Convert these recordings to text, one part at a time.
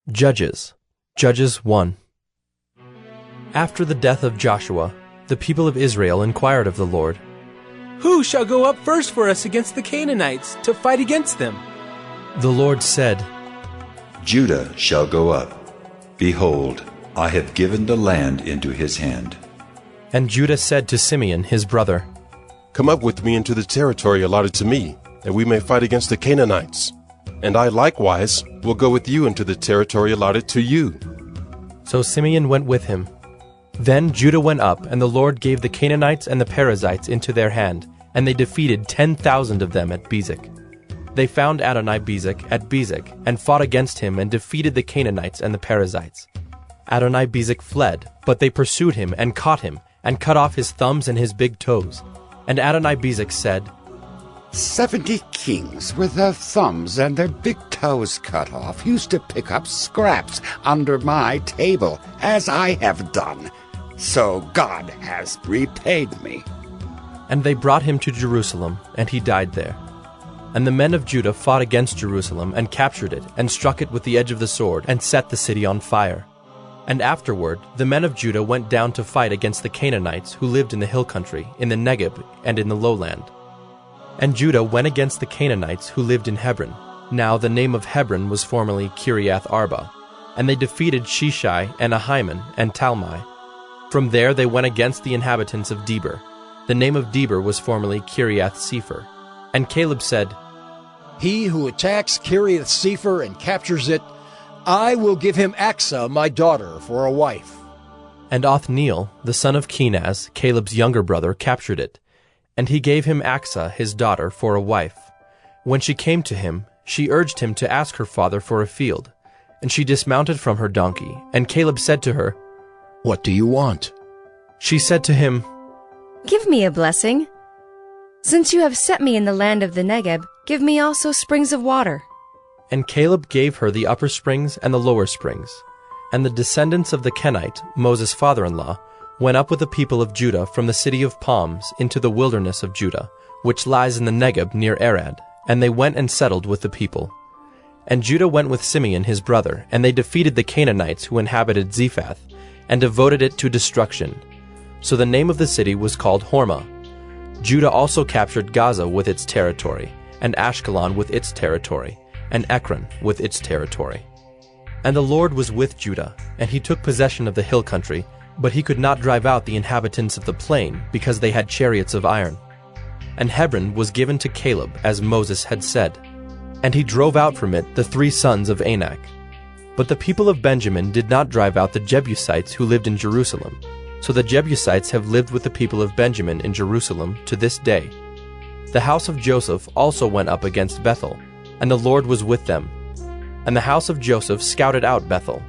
Judges 1. After the death of Joshua, the people of Israel inquired of the Lord, "Who shall go up first for us against the Canaanites to fight against them?" The Lord said, Judah shall go up. Behold, I have given the land into his hand. And Judah said to Simeon his brother, Come up with me into the territory allotted to me, that we may fight against the Canaanites. And I likewise will go with you into the territory allotted to you. So Simeon went with him. Then Judah went up, and the Lord gave the Canaanites and the Perizzites into their hand, and they defeated 10,000 of them at Bezek. They found Adoni-Bezek at Bezek, and fought against him, and defeated the Canaanites and the Perizzites. Adoni-Bezek fled, but they pursued him, and caught him, and cut off his thumbs and his big toes. And Adoni-Bezek said, 70 kings with their thumbs and their big toes cut off used to pick up scraps under my table, as I have done. So God has repaid me. And they brought him to Jerusalem, and he died there. And the men of Judah fought against Jerusalem, and captured it, and struck it with the edge of the sword, and set the city on fire. And afterward the men of Judah went down to fight against the Canaanites who lived in the hill country, in the Negeb, and in the lowland. And Judah went against the Canaanites who lived in Hebron. Now the name of Hebron was formerly Kiriath Arba. And they defeated Sheshai, and Ahiman, and Talmai. From there they went against the inhabitants of Debir. The name of Debir was formerly Kiriath Sepher. And Caleb said, He who attacks Kiriath Sepher and captures it, I will give him Achsah, my daughter, for a wife. And Othniel, the son of Kenaz, Caleb's younger brother, captured it. And he gave him Achsah, his daughter, for a wife. When she came to him, she urged him to ask her father for a field. And she dismounted from her donkey, and Caleb said to her, What do you want? She said to him, Give me a blessing. Since you have set me in the land of the Negeb, give me also springs of water. And Caleb gave her the upper springs and the lower springs. And the descendants of the Kenite, Moses' father-in-law, went up with the people of Judah from the city of palms into the wilderness of Judah, which lies in the Negeb near Arad, and they went and settled with the people. And Judah went with Simeon his brother, and they defeated the Canaanites who inhabited Zephath, and devoted it to destruction. So the name of the city was called Hormah. Judah also captured Gaza with its territory, and Ashkelon with its territory, and Ekron with its territory. And the Lord was with Judah, and he took possession of the hill country, but he could not drive out the inhabitants of the plain, because they had chariots of iron. And Hebron was given to Caleb, as Moses had said. And he drove out from it the 3 sons of Anak. But the people of Benjamin did not drive out the Jebusites who lived in Jerusalem. So the Jebusites have lived with the people of Benjamin in Jerusalem to this day. The house of Joseph also went up against Bethel, and the Lord was with them. And the house of Joseph scouted out Bethel.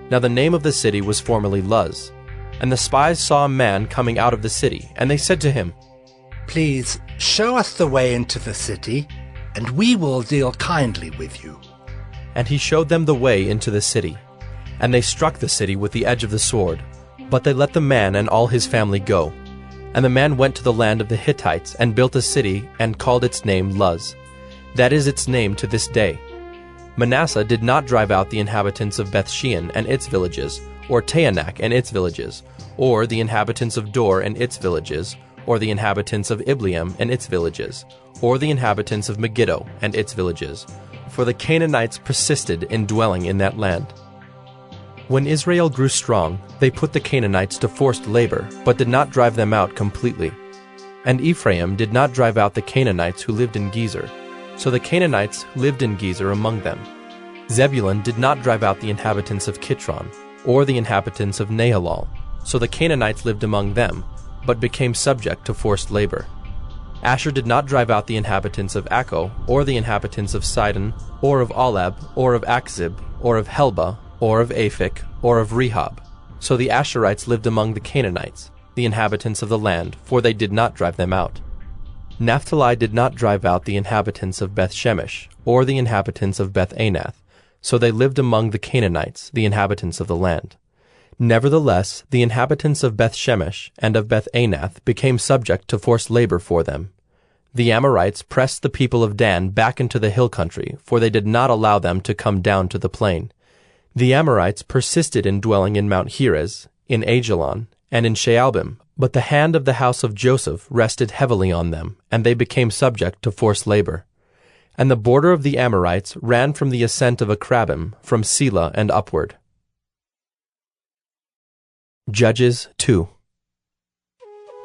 Now the name of the city was formerly Luz. And the spies saw a man coming out of the city, and they said to him, Please show us the way into the city, and we will deal kindly with you. And he showed them the way into the city. And they struck the city with the edge of the sword, but they let the man and all his family go. And the man went to the land of the Hittites, and built a city, and called its name Luz. That is its name to this day. Manasseh did not drive out the inhabitants of Bethshean and its villages, or Taanach and its villages, or the inhabitants of Dor and its villages, or the inhabitants of Ibleam and its villages, or the inhabitants of Megiddo and its villages, for the Canaanites persisted in dwelling in that land. When Israel grew strong, they put the Canaanites to forced labor, but did not drive them out completely. And Ephraim did not drive out the Canaanites who lived in Gezer, so the Canaanites lived in Gezer among them. Zebulun did not drive out the inhabitants of Kitron, or the inhabitants of Nahalal, so the Canaanites lived among them, but became subject to forced labor. Asher did not drive out the inhabitants of Akko, or the inhabitants of Sidon, or of Alab, or of Akzib, or of Helba, or of Aphik, or of Rehob. So the Asherites lived among the Canaanites, the inhabitants of the land, for they did not drive them out. Naphtali did not drive out the inhabitants of Beth-Shemesh, or the inhabitants of Beth-Anath, so they lived among the Canaanites, the inhabitants of the land. Nevertheless, the inhabitants of Beth-Shemesh and of Beth-Anath became subject to forced labor for them. The Amorites pressed the people of Dan back into the hill country, for they did not allow them to come down to the plain. The Amorites persisted in dwelling in Mount Heres, in Ajalon, and in Shaalbim, but the hand of the house of Joseph rested heavily on them, and they became subject to forced labor. And the border of the Amorites ran from the ascent of Akrabim, from Selah and upward. Judges 2.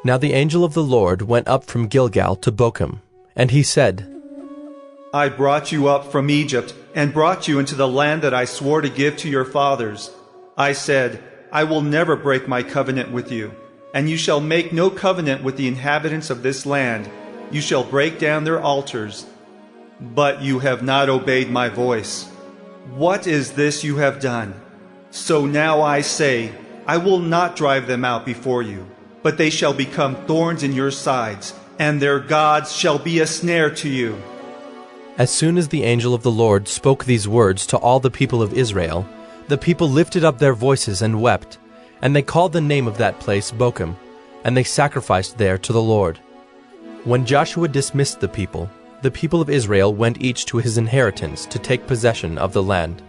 Now the angel of the Lord went up from Gilgal to Bochim, and he said, I brought you up from Egypt, and brought you into the land that I swore to give to your fathers. I said, I will never break my covenant with you, and you shall make no covenant with the inhabitants of this land. You shall break down their altars. But you have not obeyed my voice. What is this you have done? So now I say, I will not drive them out before you, but they shall become thorns in your sides, and their gods shall be a snare to you. As soon as the angel of the Lord spoke these words to all the people of Israel, the people lifted up their voices and wept, and they called the name of that place Bochim, and they sacrificed there to the Lord. When Joshua dismissed the people of Israel went each to his inheritance to take possession of the land.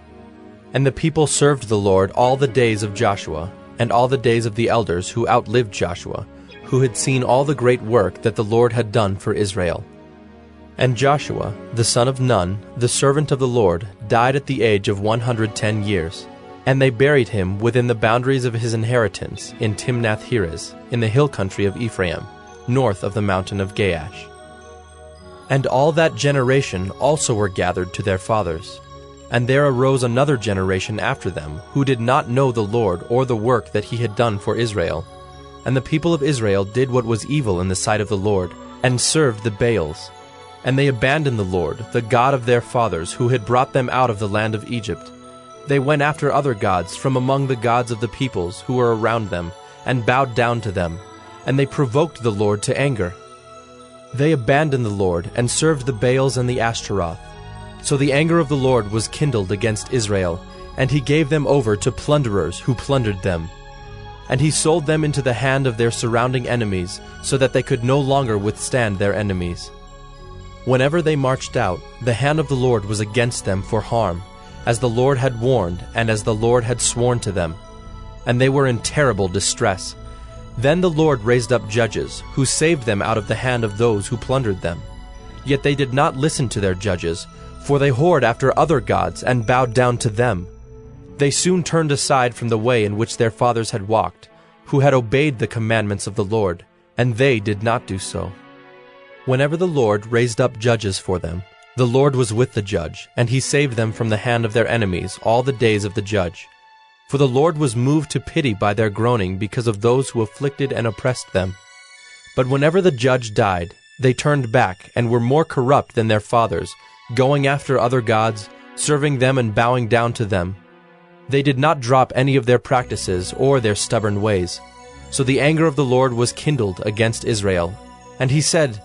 And the people served the Lord all the days of Joshua, and all the days of the elders who outlived Joshua, who had seen all the great work that the Lord had done for Israel. And Joshua, the son of Nun, the servant of the Lord, died at the age of 110 years. And they buried him within the boundaries of his inheritance in Timnath-Heres, in the hill country of Ephraim, north of the mountain of Gaash. And all that generation also were gathered to their fathers. And there arose another generation after them, who did not know the Lord or the work that he had done for Israel. And the people of Israel did what was evil in the sight of the Lord, and served the Baals. And they abandoned the Lord, the God of their fathers, who had brought them out of the land of Egypt. They went after other gods from among the gods of the peoples who were around them, and bowed down to them, and they provoked the Lord to anger. They abandoned the Lord, and served the Baals and the Ashtaroth. So the anger of the Lord was kindled against Israel, and he gave them over to plunderers who plundered them. And he sold them into the hand of their surrounding enemies, so that they could no longer withstand their enemies. Whenever they marched out, the hand of the Lord was against them for harm, as the Lord had warned, and as the Lord had sworn to them. And they were in terrible distress. Then the Lord raised up judges, who saved them out of the hand of those who plundered them. Yet they did not listen to their judges, for they whored after other gods and bowed down to them. They soon turned aside from the way in which their fathers had walked, who had obeyed the commandments of the Lord, and they did not do so. Whenever the Lord raised up judges for them, the Lord was with the judge, and he saved them from the hand of their enemies all the days of the judge. For the Lord was moved to pity by their groaning because of those who afflicted and oppressed them. But whenever the judge died, they turned back and were more corrupt than their fathers, going after other gods, serving them and bowing down to them. They did not drop any of their practices or their stubborn ways. So the anger of the Lord was kindled against Israel. And he said,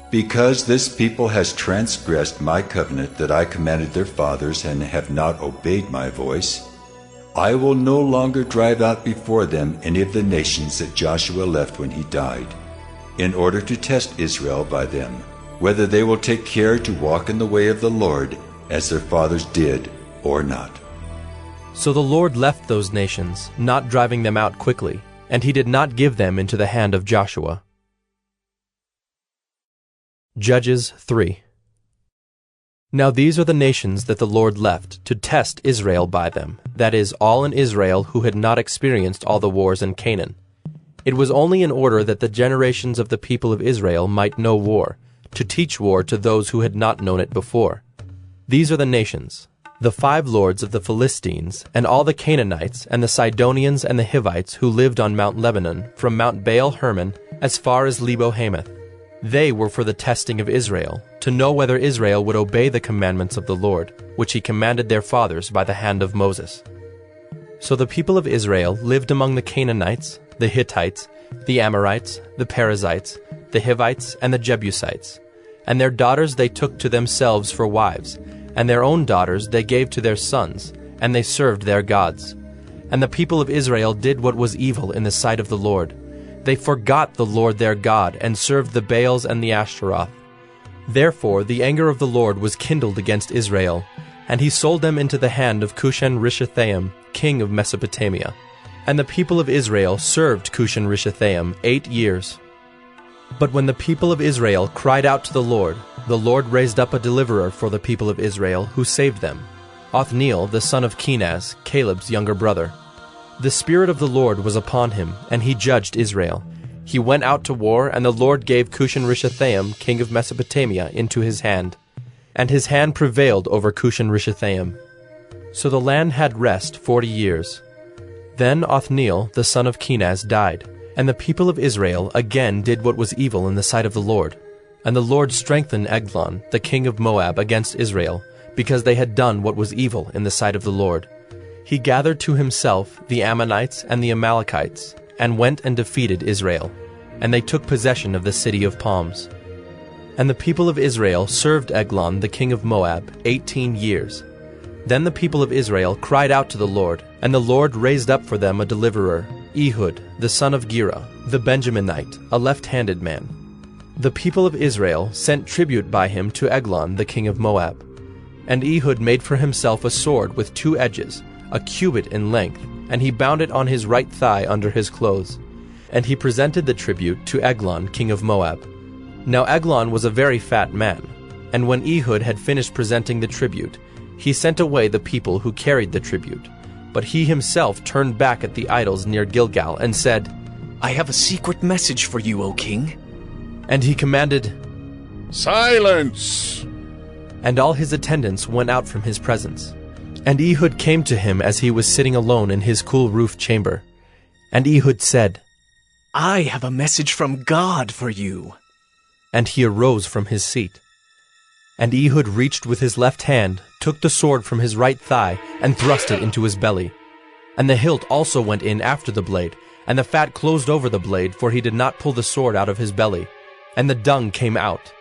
Because this people has transgressed my covenant that I commanded their fathers and have not obeyed my voice, I will no longer drive out before them any of the nations that Joshua left when he died, in order to test Israel by them, whether they will take care to walk in the way of the Lord as their fathers did or not. So the Lord left those nations, not driving them out quickly, and he did not give them into the hand of Joshua. Judges 3. Now these are the nations that the Lord left to test Israel by them, that is, all in Israel who had not experienced all the wars in Canaan. It was only in order that the generations of the people of Israel might know war, to teach war to those who had not known it before. These are the nations: the 5 lords of the Philistines, and all the Canaanites, and the Sidonians and the Hivites who lived on Mount Lebanon, from Mount Baal Hermon as far as Lebo-Hamath. They were for the testing of Israel, to know whether Israel would obey the commandments of the Lord, which he commanded their fathers by the hand of Moses. So the people of Israel lived among the Canaanites, the Hittites, the Amorites, the Perizzites, the Hivites, and the Jebusites. And their daughters they took to themselves for wives, and their own daughters they gave to their sons, and they served their gods. And the people of Israel did what was evil in the sight of the Lord. They forgot the Lord their God, and served the Baals and the Ashtaroth. Therefore the anger of the Lord was kindled against Israel, And he sold them into the hand of Cushan-Rishathaim, king of Mesopotamia. And the people of Israel served Cushan-Rishathaim 8 years. But when the people of Israel cried out to the Lord raised up a deliverer for the people of Israel, who saved them, Othniel the son of Kenaz, Caleb's younger brother. The Spirit of the Lord was upon him, and he judged Israel. He went out to war, and the Lord gave Cushan-Rishathaim, king of Mesopotamia, into his hand. And his hand prevailed over Cushan-Rishathaim. So the land had rest 40 years. Then Othniel the son of Kenaz died, and the people of Israel again did what was evil in the sight of the Lord. And the Lord strengthened Eglon, the king of Moab, against Israel, because they had done what was evil in the sight of the Lord. He gathered to himself the Ammonites and the Amalekites, and went and defeated Israel. And they took possession of the city of palms. And the people of Israel served Eglon, the king of Moab, 18 years. Then the people of Israel cried out to the Lord, and the Lord raised up for them a deliverer, Ehud, the son of Gera, the Benjaminite, a left-handed man. The people of Israel sent tribute by him to Eglon, the king of Moab. And Ehud made for himself a sword with 2 edges, a cubit in length, and he bound it on his right thigh under his clothes. And he presented the tribute to Eglon, king of Moab. Now Eglon was a very fat man, and when Ehud had finished presenting the tribute, he sent away the people who carried the tribute. But he himself turned back at the idols near Gilgal and said, I have a secret message for you, O king. And he commanded, Silence! And all his attendants went out from his presence. And Ehud came to him as he was sitting alone in his cool roof chamber. And Ehud said, I have a message from God for you. And he arose from his seat. And Ehud reached with his left hand, took the sword from his right thigh, and thrust it into his belly. And the hilt also went in after the blade, and the fat closed over the blade, for he did not pull the sword out of his belly. And the dung came out.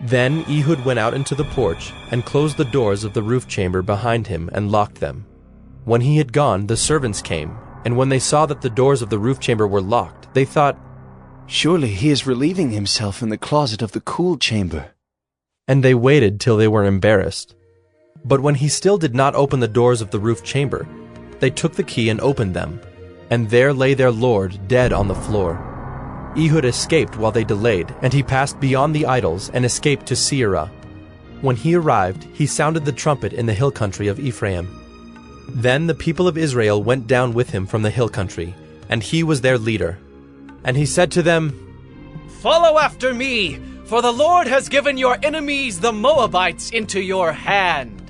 Then Ehud went out into the porch, and closed the doors of the roof chamber behind him, and locked them. When he had gone, the servants came, and when they saw that the doors of the roof chamber were locked, they thought, Surely he is relieving himself in the closet of the cool chamber. And they waited till they were embarrassed. But when he still did not open the doors of the roof chamber, they took the key and opened them, and there lay their lord dead on the floor. Ehud escaped while they delayed, and he passed beyond the idols and escaped to Seirah. When he arrived, he sounded the trumpet in the hill country of Ephraim. Then the people of Israel went down with him from the hill country, and he was their leader. And he said to them, Follow after me, for the Lord has given your enemies the Moabites into your hand.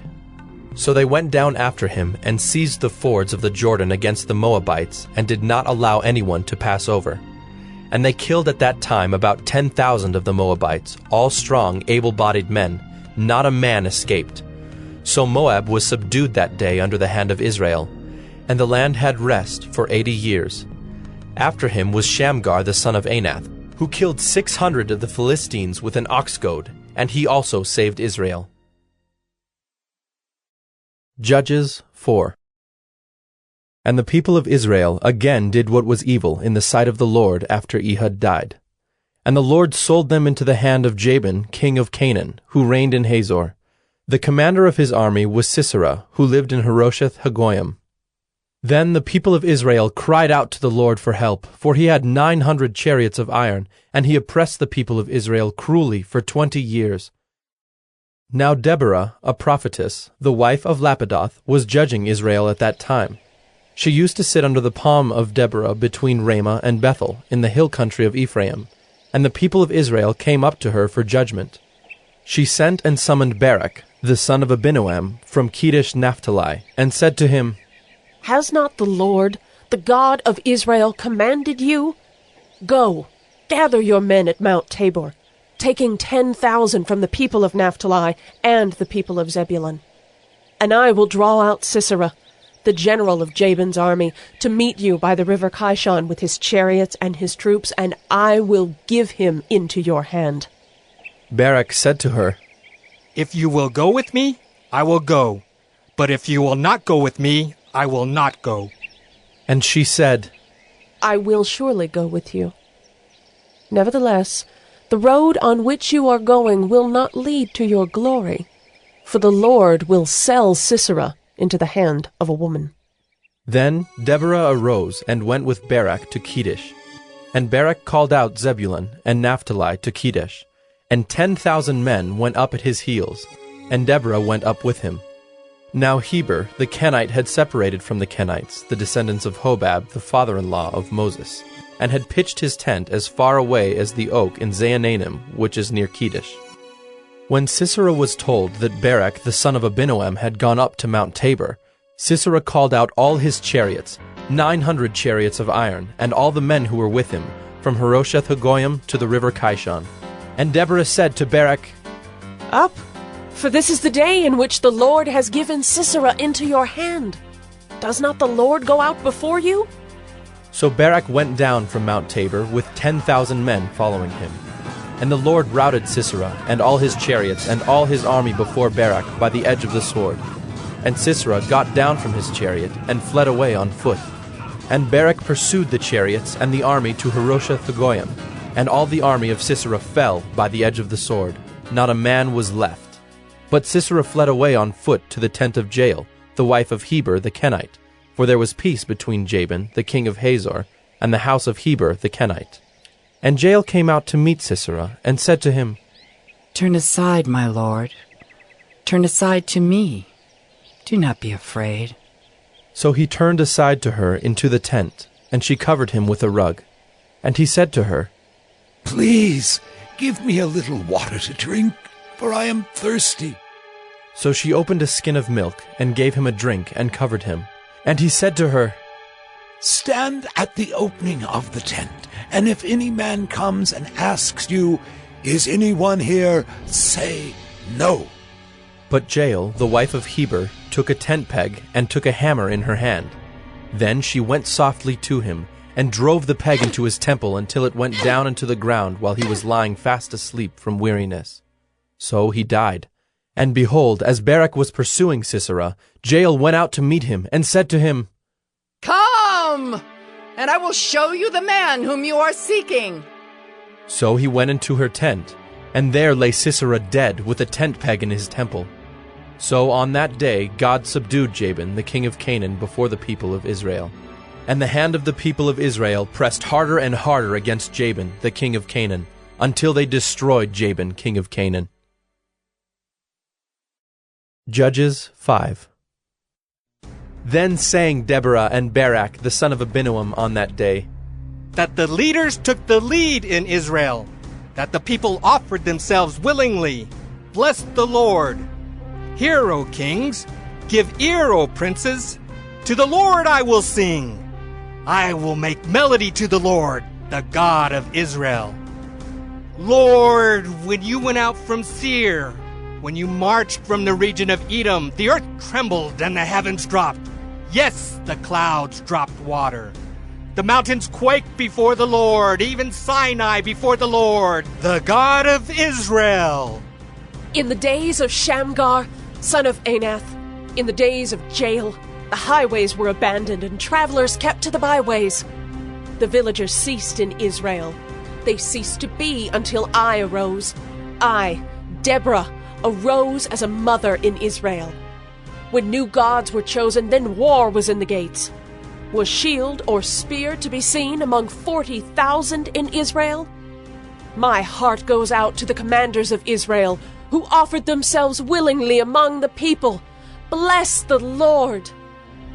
So they went down after him and seized the fords of the Jordan against the Moabites, and did not allow anyone to pass over. And they killed at that time about 10,000 of the Moabites, all strong, able-bodied men. Not a man escaped. So Moab was subdued that day under the hand of Israel, and the land had rest for 80 years. After him was Shamgar the son of Anath, who killed 600 of the Philistines with an ox goad, and he also saved Israel. Judges 4. And the people of Israel again did what was evil in the sight of the Lord after Ehud died. And the Lord sold them into the hand of Jabin, king of Canaan, who reigned in Hazor. The commander of his army was Sisera, who lived in Harosheth Hagoyim. Then the people of Israel cried out to the Lord for help, for he had 900 chariots of iron, and he oppressed the people of Israel cruelly for 20 years. Now Deborah, a prophetess, the wife of Lapidoth, was judging Israel at that time. She used to sit under the palm of Deborah between Ramah and Bethel, in the hill country of Ephraim, and the people of Israel came up to her for judgment. She sent and summoned Barak, the son of Abinoam, from Kedesh Naphtali, and said to him, Has not the Lord, the God of Israel, commanded you? Go, gather your men at Mount Tabor, taking 10,000 from the people of Naphtali and the people of Zebulun. And I will draw out Sisera, the general of Jabin's army, to meet you by the river Kishon with his chariots and his troops, and I will give him into your hand. Barak said to her, If you will go with me, I will go. But if you will not go with me, I will not go. And she said, I will surely go with you. Nevertheless, the road on which you are going will not lead to your glory, for the Lord will sell Sisera into the hand of a woman." Then Deborah arose and went with Barak to Kedesh. And Barak called out Zebulun and Naphtali to Kedesh, and 10,000 men went up at his heels, and Deborah went up with him. Now Heber the Kenite had separated from the Kenites, the descendants of Hobab, the father-in-law of Moses, and had pitched his tent as far away as the oak in Zaanannim, which is near Kedesh. When Sisera was told that Barak the son of Abinoam had gone up to Mount Tabor, Sisera called out all his chariots, 900 chariots of iron, and all the men who were with him, from Harosheth-Hagoyim to the river Kishon. And Deborah said to Barak, "Up, for this is the day in which the Lord has given Sisera into your hand. Does not the Lord go out before you?" So Barak went down from Mount Tabor with 10,000 men following him. And the Lord routed Sisera and all his chariots and all his army before Barak by the edge of the sword. And Sisera got down from his chariot and fled away on foot. And Barak pursued the chariots and the army to Harosheth-Hagoyim, and all the army of Sisera fell by the edge of the sword. Not a man was left. But Sisera fled away on foot to the tent of Jael, the wife of Heber the Kenite, for there was peace between Jabin, the king of Hazor, and the house of Heber the Kenite. And Jael came out to meet Sisera, and said to him, "Turn aside, my lord. Turn aside to me. Do not be afraid." So he turned aside to her into the tent, and she covered him with a rug. And he said to her, "Please, give me a little water to drink, for I am thirsty." So she opened a skin of milk, and gave him a drink, and covered him. And he said to her, "Stand at the opening of the tent, and if any man comes and asks you, 'Is anyone here?' say, 'No.'" But Jael, the wife of Heber, took a tent peg and took a hammer in her hand. Then she went softly to him, and drove the peg into his temple until it went down into the ground while he was lying fast asleep from weariness. So he died. And behold, as Barak was pursuing Sisera, Jael went out to meet him, and said to him, "Come, and I will show you the man whom you are seeking." So he went into her tent, and there lay Sisera dead with a tent peg in his temple. So on that day God subdued Jabin, the king of Canaan, before the people of Israel. And the hand of the people of Israel pressed harder and harder against Jabin, the king of Canaan, until they destroyed Jabin, king of Canaan. Judges 5. Then sang Deborah and Barak, the son of Abinoam, on that day, that the leaders took the lead in Israel, that the people offered themselves willingly. Bless the Lord. Hear, O kings, give ear, O princes. To the Lord I will sing. I will make melody to the Lord, the God of Israel. Lord, when you went out from Seir, when you marched from the region of Edom, the earth trembled and the heavens dropped. Yes, the clouds dropped water. The mountains quaked before the Lord, even Sinai before the Lord, the God of Israel. In the days of Shamgar, son of Anath, in the days of Jael, the highways were abandoned and travelers kept to the byways. The villagers ceased in Israel. They ceased to be until I arose. I, Deborah, arose as a mother in Israel. When new gods were chosen, then war was in the gates. Was shield or spear to be seen among 40,000 in Israel? My heart goes out to the commanders of Israel, who offered themselves willingly among the people. Bless the Lord.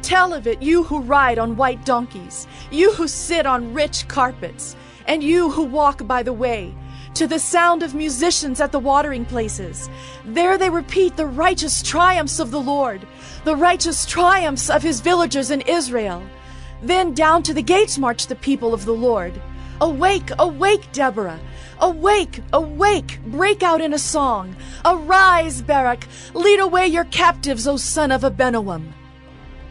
Tell of it, you who ride on white donkeys, you who sit on rich carpets, and you who walk by the way, to the sound of musicians at the watering places. There they repeat the righteous triumphs of the Lord, the righteous triumphs of his villagers in Israel. Then down to the gates march the people of the Lord. Awake, awake, Deborah. Awake, awake, break out in a song. Arise, Barak, lead away your captives, O son of Abinoam.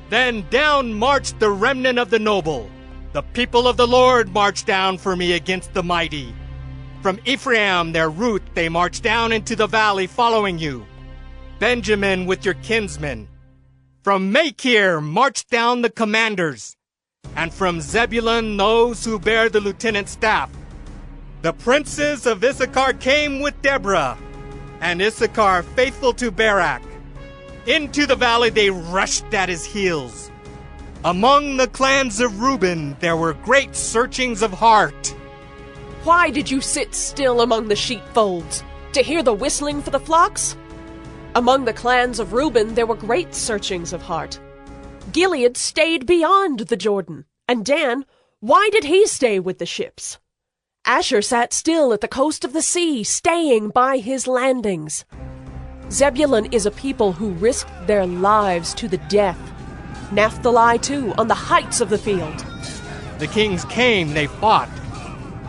Then down marched the remnant of the noble. The people of the Lord marched down for me against the mighty. From Ephraim, their root, they marched down into the valley following you. Benjamin with your kinsmen. From Machir marched down the commanders. And from Zebulun those who bear the lieutenant's staff. The princes of Issachar came with Deborah, and Issachar faithful to Barak. Into the valley they rushed at his heels. Among the clans of Reuben there were great searchings of heart. Why did you sit still among the sheepfolds? To hear the whistling for the flocks? Among the clans of Reuben there were great searchings of heart. Gilead stayed beyond the Jordan. And Dan, why did he stay with the ships? Asher sat still at the coast of the sea, staying by his landings. Zebulun is a people who risked their lives to the death. Naphtali, too, on the heights of the field. The kings came, they fought.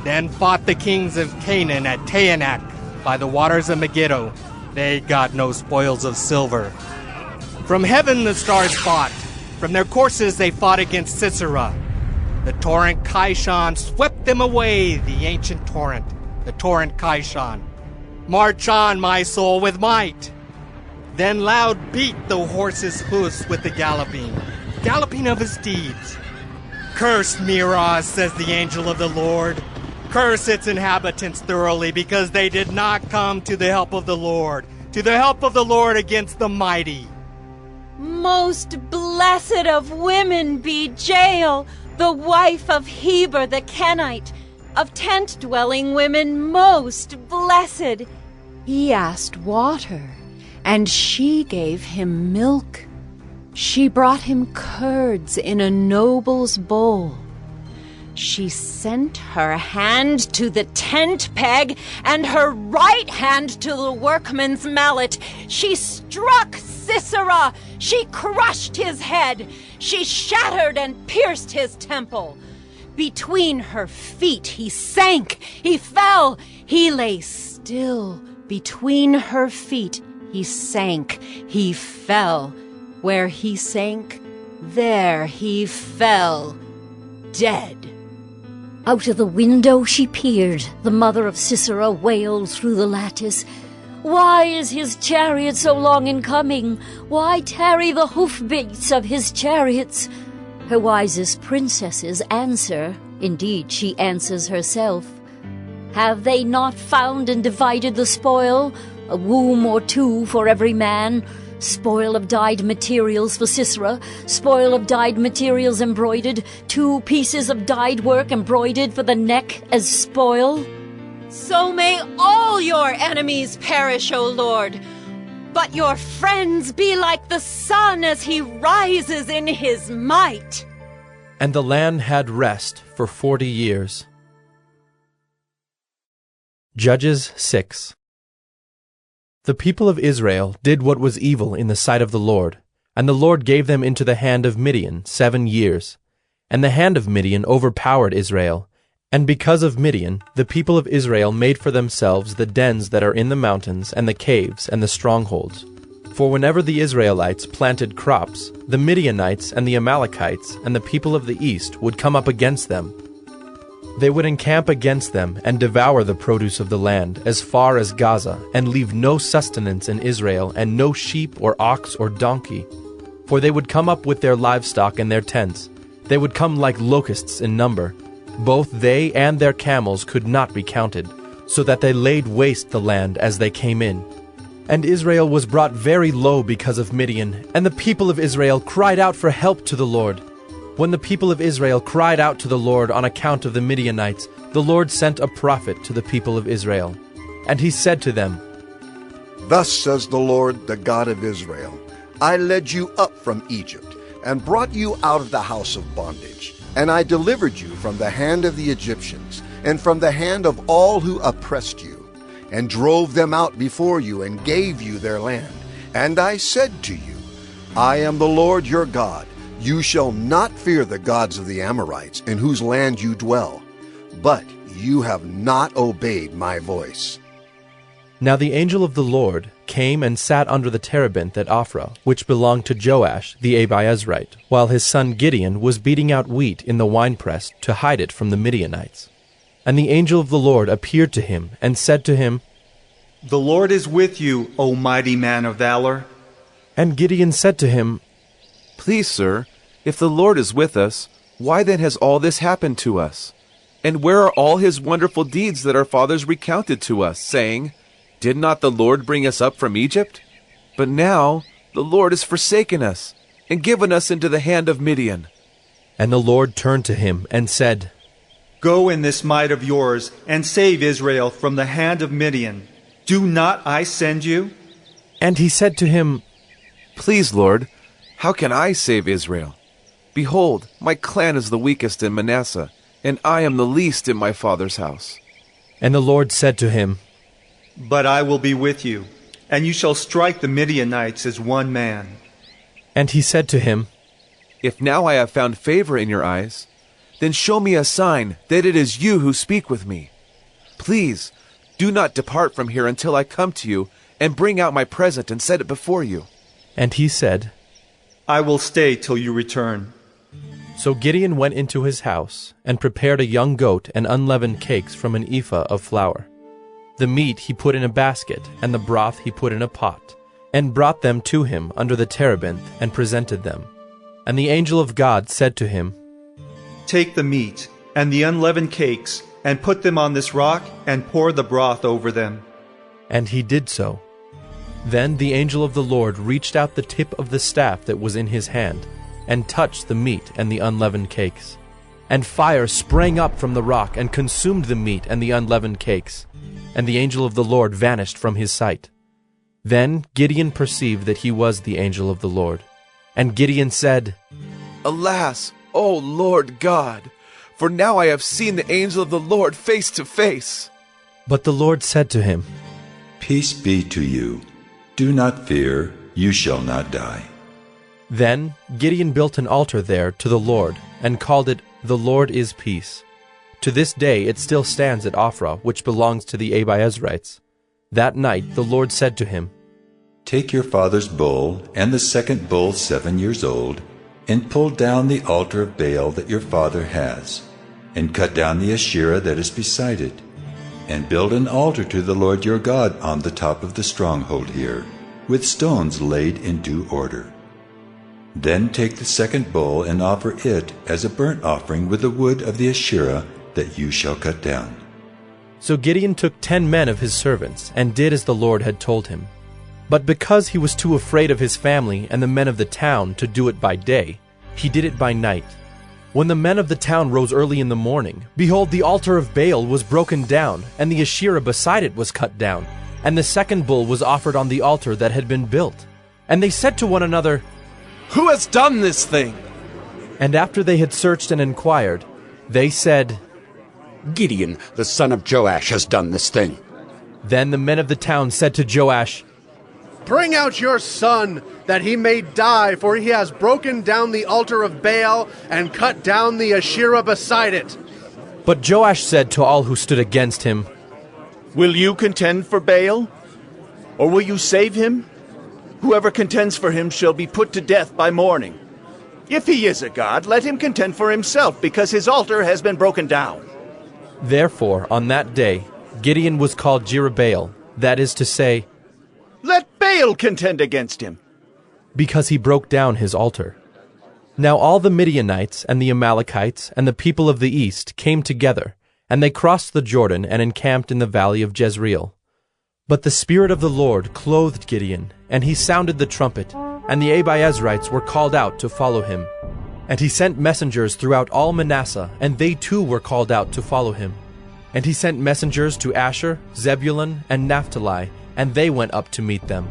Then fought the kings of Canaan at Taanach by the waters of Megiddo. They got no spoils of silver. From heaven the stars fought. From their courses they fought against Sisera. The torrent Kishon swept them away, the ancient torrent, the torrent Kishon. March on, my soul, with might. Then loud beat the horse's hoofs with the galloping of his steeds. Curse Meroz, says the angel of the Lord. Curse its inhabitants thoroughly, because they did not come to the help of the Lord against the mighty. Most blessed of women be Jael, the wife of Heber the Kenite, of tent-dwelling women most blessed. He asked water, and she gave him milk. She brought him curds in a noble's bowl. She sent her hand to the tent peg and her right hand to the workman's mallet. She struck Sisera. She crushed his head. She shattered and pierced his temple. Between her feet he sank. He fell. He lay still. Between her feet he sank. He fell. Where he sank, there he fell, dead. Out of the window she peered. The mother of Sisera wailed through the lattice. Why is his chariot so long in coming? Why tarry the hoofbeats of his chariots? Her wisest princesses answer. Indeed, she answers herself. Have they not found and divided the spoil? A womb or two for every man. Spoil of dyed materials for Sisera, spoil of dyed materials embroidered, 2 pieces of dyed work embroidered for the neck as spoil. So may all your enemies perish, O Lord, but your friends be like the sun as he rises in his might. And the land had rest for 40 years. Judges 6. The people of Israel did what was evil in the sight of the Lord, and the Lord gave them into the hand of Midian 7 years. And the hand of Midian overpowered Israel. And because of Midian, the people of Israel made for themselves the dens that are in the mountains, and the caves, and the strongholds. For whenever the Israelites planted crops, the Midianites and the Amalekites and the people of the east would come up against them. They would encamp against them and devour the produce of the land as far as Gaza, and leave no sustenance in Israel, and no sheep or ox or donkey. For they would come up with their livestock and their tents. They would come like locusts in number. Both they and their camels could not be counted, so that they laid waste the land as they came in. And Israel was brought very low because of Midian, and the people of Israel cried out for help to the Lord. When the people of Israel cried out to the Lord on account of the Midianites, the Lord sent a prophet to the people of Israel. And he said to them, Thus says the Lord, the God of Israel, I led you up from Egypt, and brought you out of the house of bondage. And I delivered you from the hand of the Egyptians, and from the hand of all who oppressed you, and drove them out before you, and gave you their land. And I said to you, I am the Lord your God. You shall not fear the gods of the Amorites, in whose land you dwell. But you have not obeyed my voice. Now the angel of the Lord came and sat under the terebinth at Ophrah, which belonged to Joash the Abiezrite, while his son Gideon was beating out wheat in the winepress to hide it from the Midianites. And the angel of the Lord appeared to him and said to him, The Lord is with you, O mighty man of valor. And Gideon said to him, Please, sir, if the Lord is with us, why then has all this happened to us? And where are all his wonderful deeds that our fathers recounted to us, saying, Did not the Lord bring us up from Egypt? But now, The Lord has forsaken us and given us into the hand of Midian. And the Lord turned to him and said, Go in this might of yours and save Israel from the hand of Midian. Do not I send you? And he said to him, Please, Lord, how can I save Israel? Behold, my clan is the weakest in Manasseh, and I am the least in my father's house. And the Lord said to him, But I will be with you, and you shall strike the Midianites as one man. And he said to him, If now I have found favor in your eyes, then show me a sign that it is you who speak with me. Please, do not depart from here until I come to you and bring out my present and set it before you. And he said, I will stay till you return. So Gideon went into his house and prepared a young goat and unleavened cakes from an ephah of flour. The meat he put in a basket, and the broth he put in a pot, and brought them to him under the terebinth and presented them. And the angel of God said to him, Take the meat and the unleavened cakes, and put them on this rock, and pour the broth over them. And he did so. Then the angel of the Lord reached out the tip of the staff that was in his hand, and touched the meat and the unleavened cakes. And fire sprang up from the rock, and consumed the meat and the unleavened cakes. And the angel of the Lord vanished from his sight. Then Gideon perceived that he was the angel of the Lord. And Gideon said, Alas, O Lord God, for now I have seen the angel of the Lord face to face. But the Lord said to him, Peace be to you. Do not fear, you shall not die. Then Gideon built an altar there to the Lord, and called it, The Lord is Peace. To this day it still stands at Ophrah, which belongs to the Abiezrites. That night the Lord said to him, Take your father's bull, and the second bull 7 years old, and pull down the altar of Baal that your father has, and cut down the Asherah that is beside it, and build an altar to the Lord your God on the top of the stronghold here, with stones laid in due order. Then take the second bull and offer it as a burnt offering with the wood of the Asherah that you shall cut down. So Gideon took 10 men of his servants, and did as the Lord had told him. But because he was too afraid of his family and the men of the town to do it by day, he did it by night. When the men of the town rose early in the morning, behold, the altar of Baal was broken down, and the Asherah beside it was cut down, and the second bull was offered on the altar that had been built. And they said to one another, Who has done this thing? And after they had searched and inquired, they said, Gideon, the son of Joash, has done this thing. Then the men of the town said to Joash, Bring out your son, that he may die, for he has broken down the altar of Baal and cut down the Asherah beside it. But Joash said to all who stood against him, Will you contend for Baal? Or will you save him? Whoever contends for him shall be put to death by morning. If he is a god, let him contend for himself, because his altar has been broken down. Therefore, on that day, Gideon was called Jerubbaal, that is to say, Let Baal contend against him, because he broke down his altar. Now all the Midianites and the Amalekites and the people of the east came together, and they crossed the Jordan and encamped in the valley of Jezreel. But the Spirit of the Lord clothed Gideon, and he sounded the trumpet, and the Abiezrites were called out to follow him. And he sent messengers throughout all Manasseh, and they too were called out to follow him. And he sent messengers to Asher, Zebulun, and Naphtali, and they went up to meet them.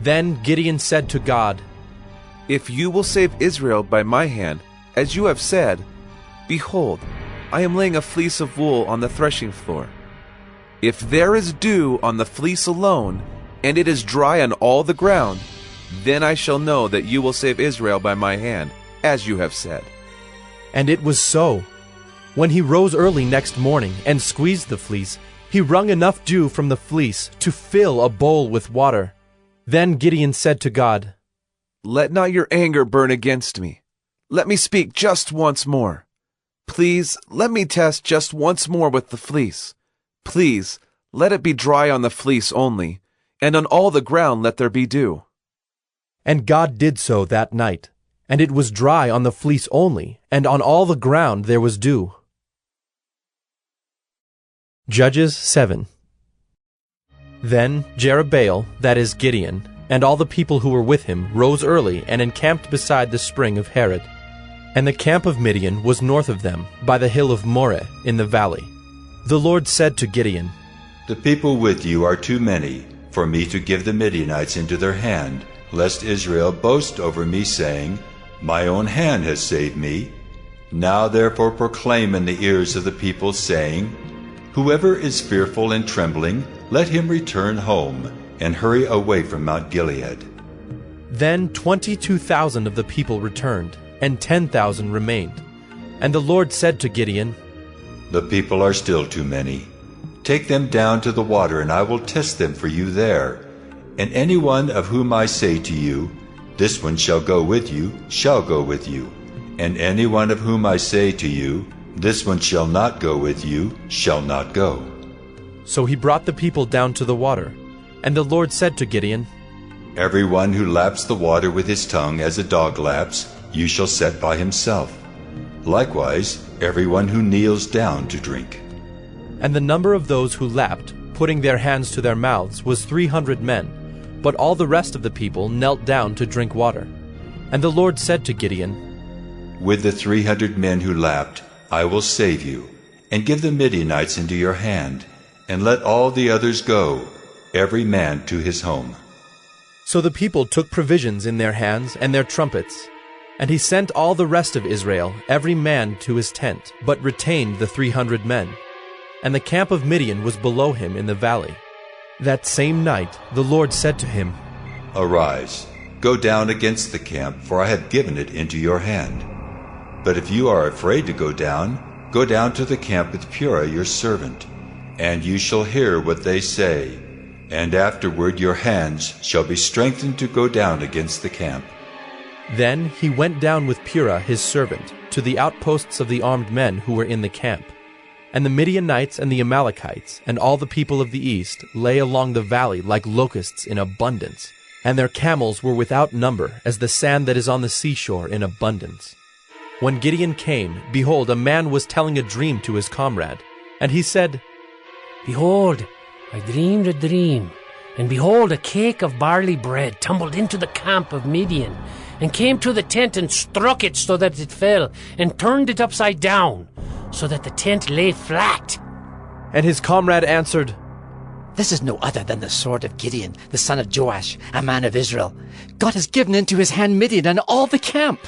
Then Gideon said to God, If you will save Israel by my hand, as you have said, behold, I am laying a fleece of wool on the threshing floor. If there is dew on the fleece alone, and it is dry on all the ground, then I shall know that you will save Israel by my hand, as you have said. And it was so. When he rose early next morning and squeezed the fleece, he wrung enough dew from the fleece to fill a bowl with water. Then Gideon said to God, Let not your anger burn against me. Let me speak just once more. Please, let me test just once more with the fleece. Please, let it be dry on the fleece only, and on all the ground let there be dew. And God did so that night, and it was dry on the fleece only, and on all the ground there was dew. Judges 7. Then Jerubbaal, that is Gideon, and all the people who were with him rose early and encamped beside the spring of Harod. And the camp of Midian was north of them, by the hill of Moreh in the valley. The Lord said to Gideon, The people with you are too many for me to give the Midianites into their hand, lest Israel boast over me, saying, My own hand has saved me. Now therefore proclaim in the ears of the people, saying, Whoever is fearful and trembling, let him return home, and hurry away from Mount Gilead. Then 22,000 of the people returned, and 10,000 remained. And the Lord said to Gideon, The people are still too many. Take them down to the water, and I will test them for you there. And anyone of whom I say to you, This one shall go with you, shall go with you. And anyone of whom I say to you, This one shall not go with you, shall not go. So he brought the people down to the water. And the Lord said to Gideon, Everyone who laps the water with his tongue as a dog laps, you shall set by himself. Likewise, everyone who kneels down to drink. And the number of those who lapped, putting their hands to their mouths, was 300 men. But all the rest of the people knelt down to drink water. And the Lord said to Gideon, With the 300 men who lapped, I will save you, and give the Midianites into your hand, and let all the others go, every man to his home. So the people took provisions in their hands and their trumpets. And he sent all the rest of Israel, every man to his tent, but retained the 300 men. And the camp of Midian was below him in the valley. That same night the Lord said to him, Arise, go down against the camp, for I have given it into your hand. But if you are afraid to go down to the camp with Purah your servant, and you shall hear what they say. And afterward your hands shall be strengthened to go down against the camp. Then he went down with Purah his servant to the outposts of the armed men who were in the camp. And the Midianites and the Amalekites and all the people of the east lay along the valley like locusts in abundance, and their camels were without number as the sand that is on the seashore in abundance. When Gideon came, behold, a man was telling a dream to his comrade. And he said, Behold, I dreamed a dream, and behold, a cake of barley bread tumbled into the camp of Midian, and came to the tent and struck it so that it fell, and turned it upside down, so that the tent lay flat. And his comrade answered, This is no other than the sword of Gideon, the son of Joash, a man of Israel. God has given into his hand Midian and all the camp.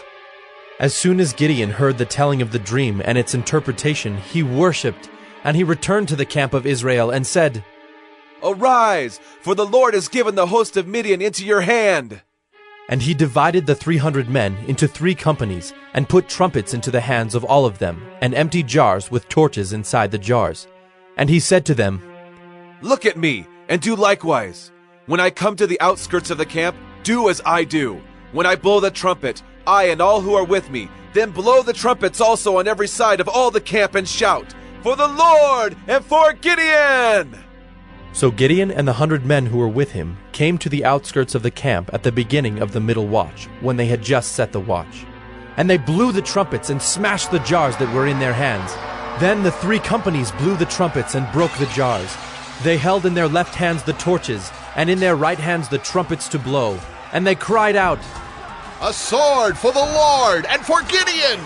As soon as Gideon heard the telling of the dream and its interpretation, he worshipped, and he returned to the camp of Israel and said, Arise, for the Lord has given the host of Midian into your hand. And he divided the 300 men into 3 companies, and put trumpets into the hands of all of them, and empty jars with torches inside the jars. And he said to them, Look at me, and do likewise. When I come to the outskirts of the camp, do as I do. When I blow the trumpet, I and all who are with me, then blow the trumpets also on every side of all the camp, and shout, For the Lord and for Gideon! So Gideon and the 100 men who were with him came to the outskirts of the camp at the beginning of the middle watch, when they had just set the watch. And they blew the trumpets and smashed the jars that were in their hands. Then the 3 companies blew the trumpets and broke the jars. They held in their left hands the torches, and in their right hands the trumpets to blow. And they cried out, A sword for the Lord and for Gideon!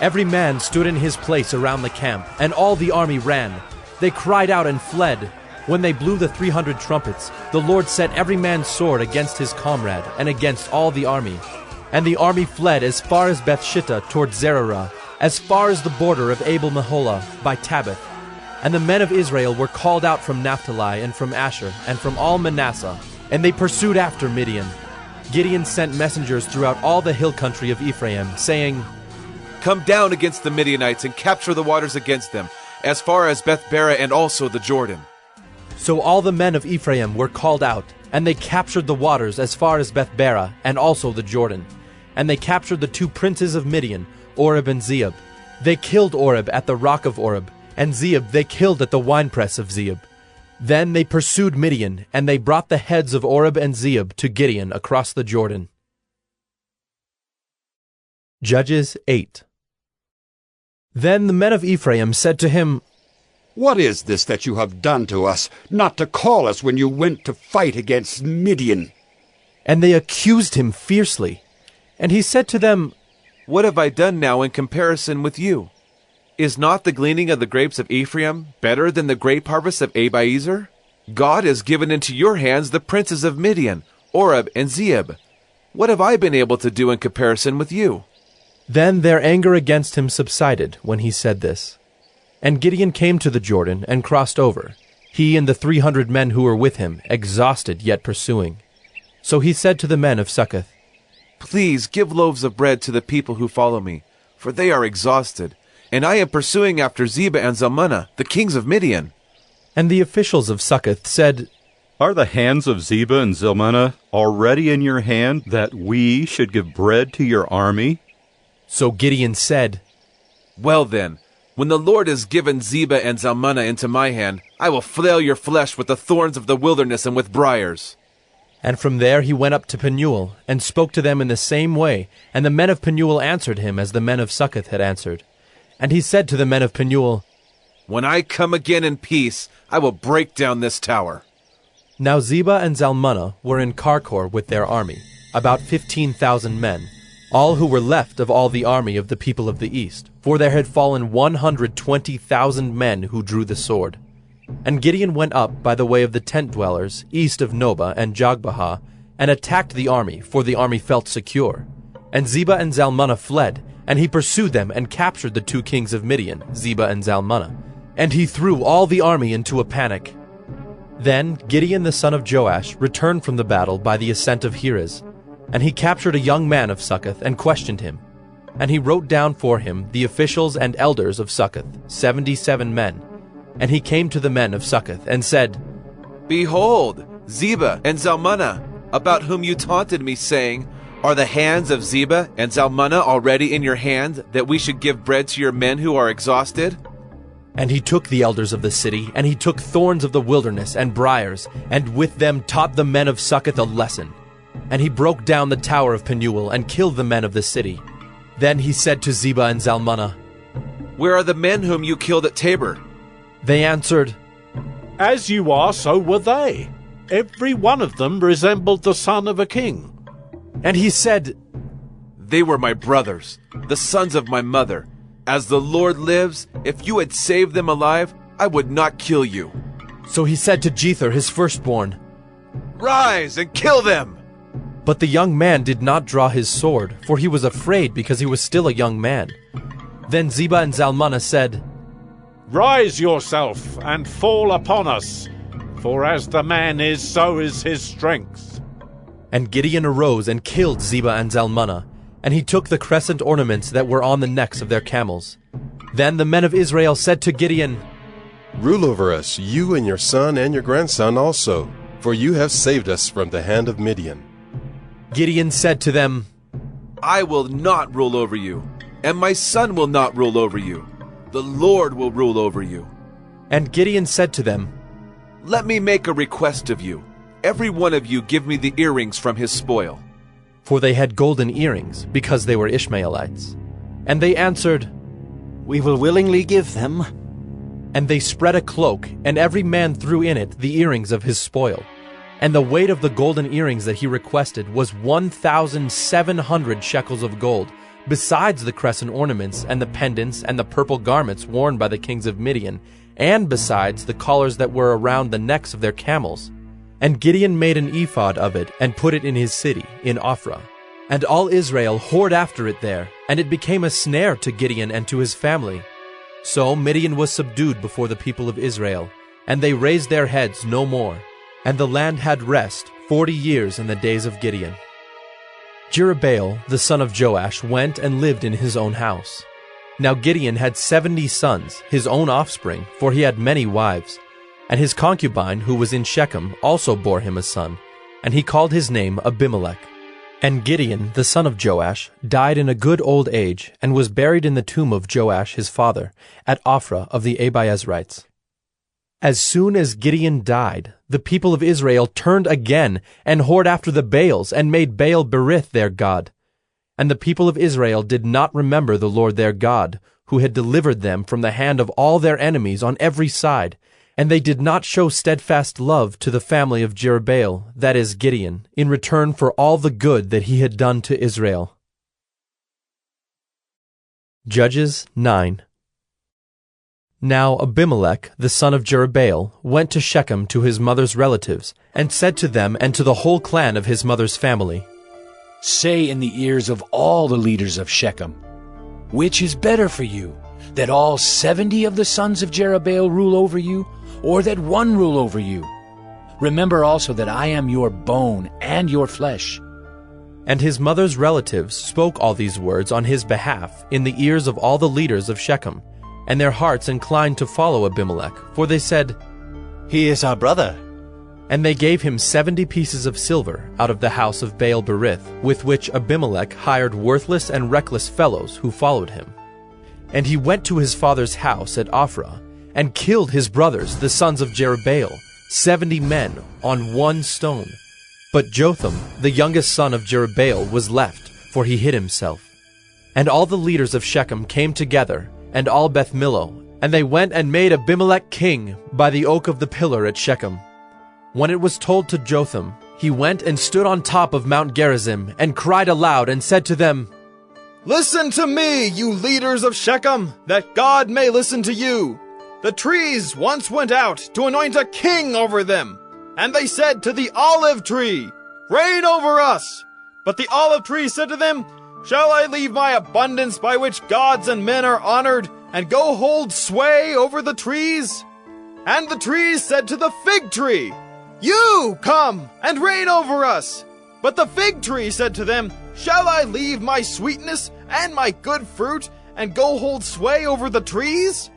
Every man stood in his place around the camp, and all the army ran. They cried out and fled. When they blew the 300 trumpets, the Lord set every man's sword against his comrade and against all the army. And the army fled as far as Bethshittah toward Zererah, as far as the border of Abel-Meholah by Tabbath. And the men of Israel were called out from Naphtali and from Asher and from all Manasseh, and they pursued after Midian. Gideon sent messengers throughout all the hill country of Ephraim, saying, Come down against the Midianites and capture the waters against them, as far as Beth-barah and also the Jordan. So all the men of Ephraim were called out, and they captured the waters as far as Beth-barah and also the Jordan. And they captured the 2 princes of Midian, Oreb and Zeeb. They killed Oreb at the rock of Oreb, and Zeeb they killed at the winepress of Zeeb. Then they pursued Midian, and they brought the heads of Oreb and Zeeb to Gideon across the Jordan. Judges 8. Then the men of Ephraim said to him, What is this that you have done to us, not to call us when you went to fight against Midian? And they accused him fiercely. And he said to them, What have I done now in comparison with you? Is not the gleaning of the grapes of Ephraim better than the grape harvest of Abiezer? God has given into your hands the princes of Midian, Oreb and Zeeb. What have I been able to do in comparison with you? Then their anger against him subsided when he said this. And Gideon came to the Jordan and crossed over, he and the 300 men who were with him, exhausted yet pursuing. So he said to the men of Succoth, Please give loaves of bread to the people who follow me, for they are exhausted, and I am pursuing after Zebah and Zalmunna, the kings of Midian. And the officials of Succoth said, Are the hands of Zebah and Zalmunna already in your hand, that we should give bread to your army? So Gideon said, Well then, when the Lord has given Zebah and Zalmunna into my hand, I will flail your flesh with the thorns of the wilderness and with briars. And from there he went up to Penuel, and spoke to them in the same way, and the men of Penuel answered him as the men of Succoth had answered. And he said to the men of Penuel, When I come again in peace, I will break down this tower. Now Zebah and Zalmunna were in Karkor with their army, about 15,000 men, all who were left of all the army of the people of the east, for there had fallen 120,000 men who drew the sword. And Gideon went up by the way of the tent dwellers, east of Nobah and Jogbehah, and attacked the army, for the army felt secure. And Zebah and Zalmunna fled, and he pursued them and captured the 2 kings of Midian, Zebah and Zalmunna. And he threw all the army into a panic. Then Gideon the son of Joash returned from the battle by the ascent of Heres, and he captured a young man of Succoth and questioned him. And he wrote down for him the officials and elders of Succoth, 77 men. And he came to the men of Succoth and said, Behold, Zebah and Zalmunna, about whom you taunted me, saying, Are the hands of Zebah and Zalmunna already in your hand, that we should give bread to your men who are exhausted? And he took the elders of the city, and he took thorns of the wilderness and briars, and with them taught the men of Succoth a lesson. And he broke down the tower of Penuel, and killed the men of the city. Then he said to Zebah and Zalmunna, Where are the men whom you killed at Tabor? They answered, As you are, so were they. Every one of them resembled the son of a king. And he said, They were my brothers, the sons of my mother. As the Lord lives, if you had saved them alive, I would not kill you. So he said to Jether, his firstborn, Rise and kill them! But the young man did not draw his sword, for he was afraid because he was still a young man. Then Zebah and Zalmunna said, Rise yourself and fall upon us, for as the man is, so is his strength. And Gideon arose and killed Zebah and Zalmunna, and he took the crescent ornaments that were on the necks of their camels. Then the men of Israel said to Gideon, Rule over us, you and your son and your grandson also, for you have saved us from the hand of Midian. Gideon said to them, I will not rule over you, and my son will not rule over you. The Lord will rule over you. And Gideon said to them, Let me make a request of you. Every one of you give me the earrings from his spoil. For they had golden earrings, because they were Ishmaelites. And they answered, We will willingly give them. And they spread a cloak, and every man threw in it the earrings of his spoil. And the weight of the golden earrings that he requested was 1,700 shekels of gold, besides the crescent ornaments and the pendants and the purple garments worn by the kings of Midian, and besides the collars that were around the necks of their camels. And Gideon made an ephod of it and put it in his city, in Ophrah. And all Israel whored after it there, and it became a snare to Gideon and to his family. So Midian was subdued before the people of Israel, and they raised their heads no more. And the land had rest 40 years in the days of Gideon. Jerubbaal, the son of Joash, went and lived in his own house. Now Gideon had 70 sons, his own offspring, for he had many wives. And his concubine, who was in Shechem, also bore him a son, and he called his name Abimelech. And Gideon, the son of Joash, died in a good old age, and was buried in the tomb of Joash his father, at Ophrah of the Abiezrites. As soon as Gideon died, the people of Israel turned again, and whored after the Baals, and made Baal Berith their god. And the people of Israel did not remember the Lord their God, who had delivered them from the hand of all their enemies on every side, And they did not show steadfast love to the family of Jerubbaal, that is, Gideon, in return for all the good that he had done to Israel. Judges 9. Now Abimelech, the son of Jerubbaal, went to Shechem to his mother's relatives, and said to them and to the whole clan of his mother's family, Say in the ears of all the leaders of Shechem, which is better for you, that all 70 of the sons of Jerubbaal rule over you, or that one rule over you? Remember also that I am your bone and your flesh. And his mother's relatives spoke all these words on his behalf in the ears of all the leaders of Shechem, and their hearts inclined to follow Abimelech, for they said, He is our brother. And they gave him 70 pieces of silver out of the house of Baal-berith, with which Abimelech hired worthless and reckless fellows who followed him. And he went to his father's house at Ophrah, and killed his brothers, the sons of Jerubbaal, 70 men on one stone. But Jotham, the youngest son of Jerubbaal, was left, for he hid himself. And all the leaders of Shechem came together, and all Beth Millo, and they went and made Abimelech king by the oak of the pillar at Shechem. When it was told to Jotham, he went and stood on top of Mount Gerizim, and cried aloud, and said to them, Listen to me, you leaders of Shechem, that God may listen to you. The trees once went out to anoint a king over them, and they said to the olive tree, Reign over us. But the olive tree said to them, Shall I leave my abundance by which gods and men are honored, and go hold sway over the trees? And the trees said to the fig tree, You come and reign over us. But the fig tree said to them, Shall I leave my sweetness and my good fruit, and go hold sway over the trees?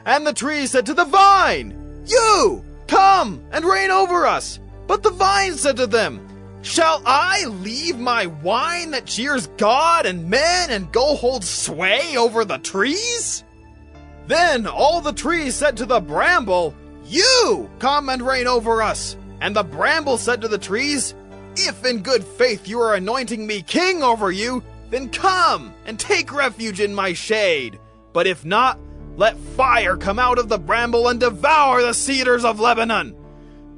And the tree said to the vine, You come and reign over us. But the vine said to them, Shall I leave my wine that cheers God and men, and go hold sway over the trees? Then all the trees said to the bramble, You come and reign over us. And the bramble said to the trees, If in good faith you are anointing me king over you, then come and take refuge in my shade. But if not, let fire come out of the bramble and devour the cedars of Lebanon.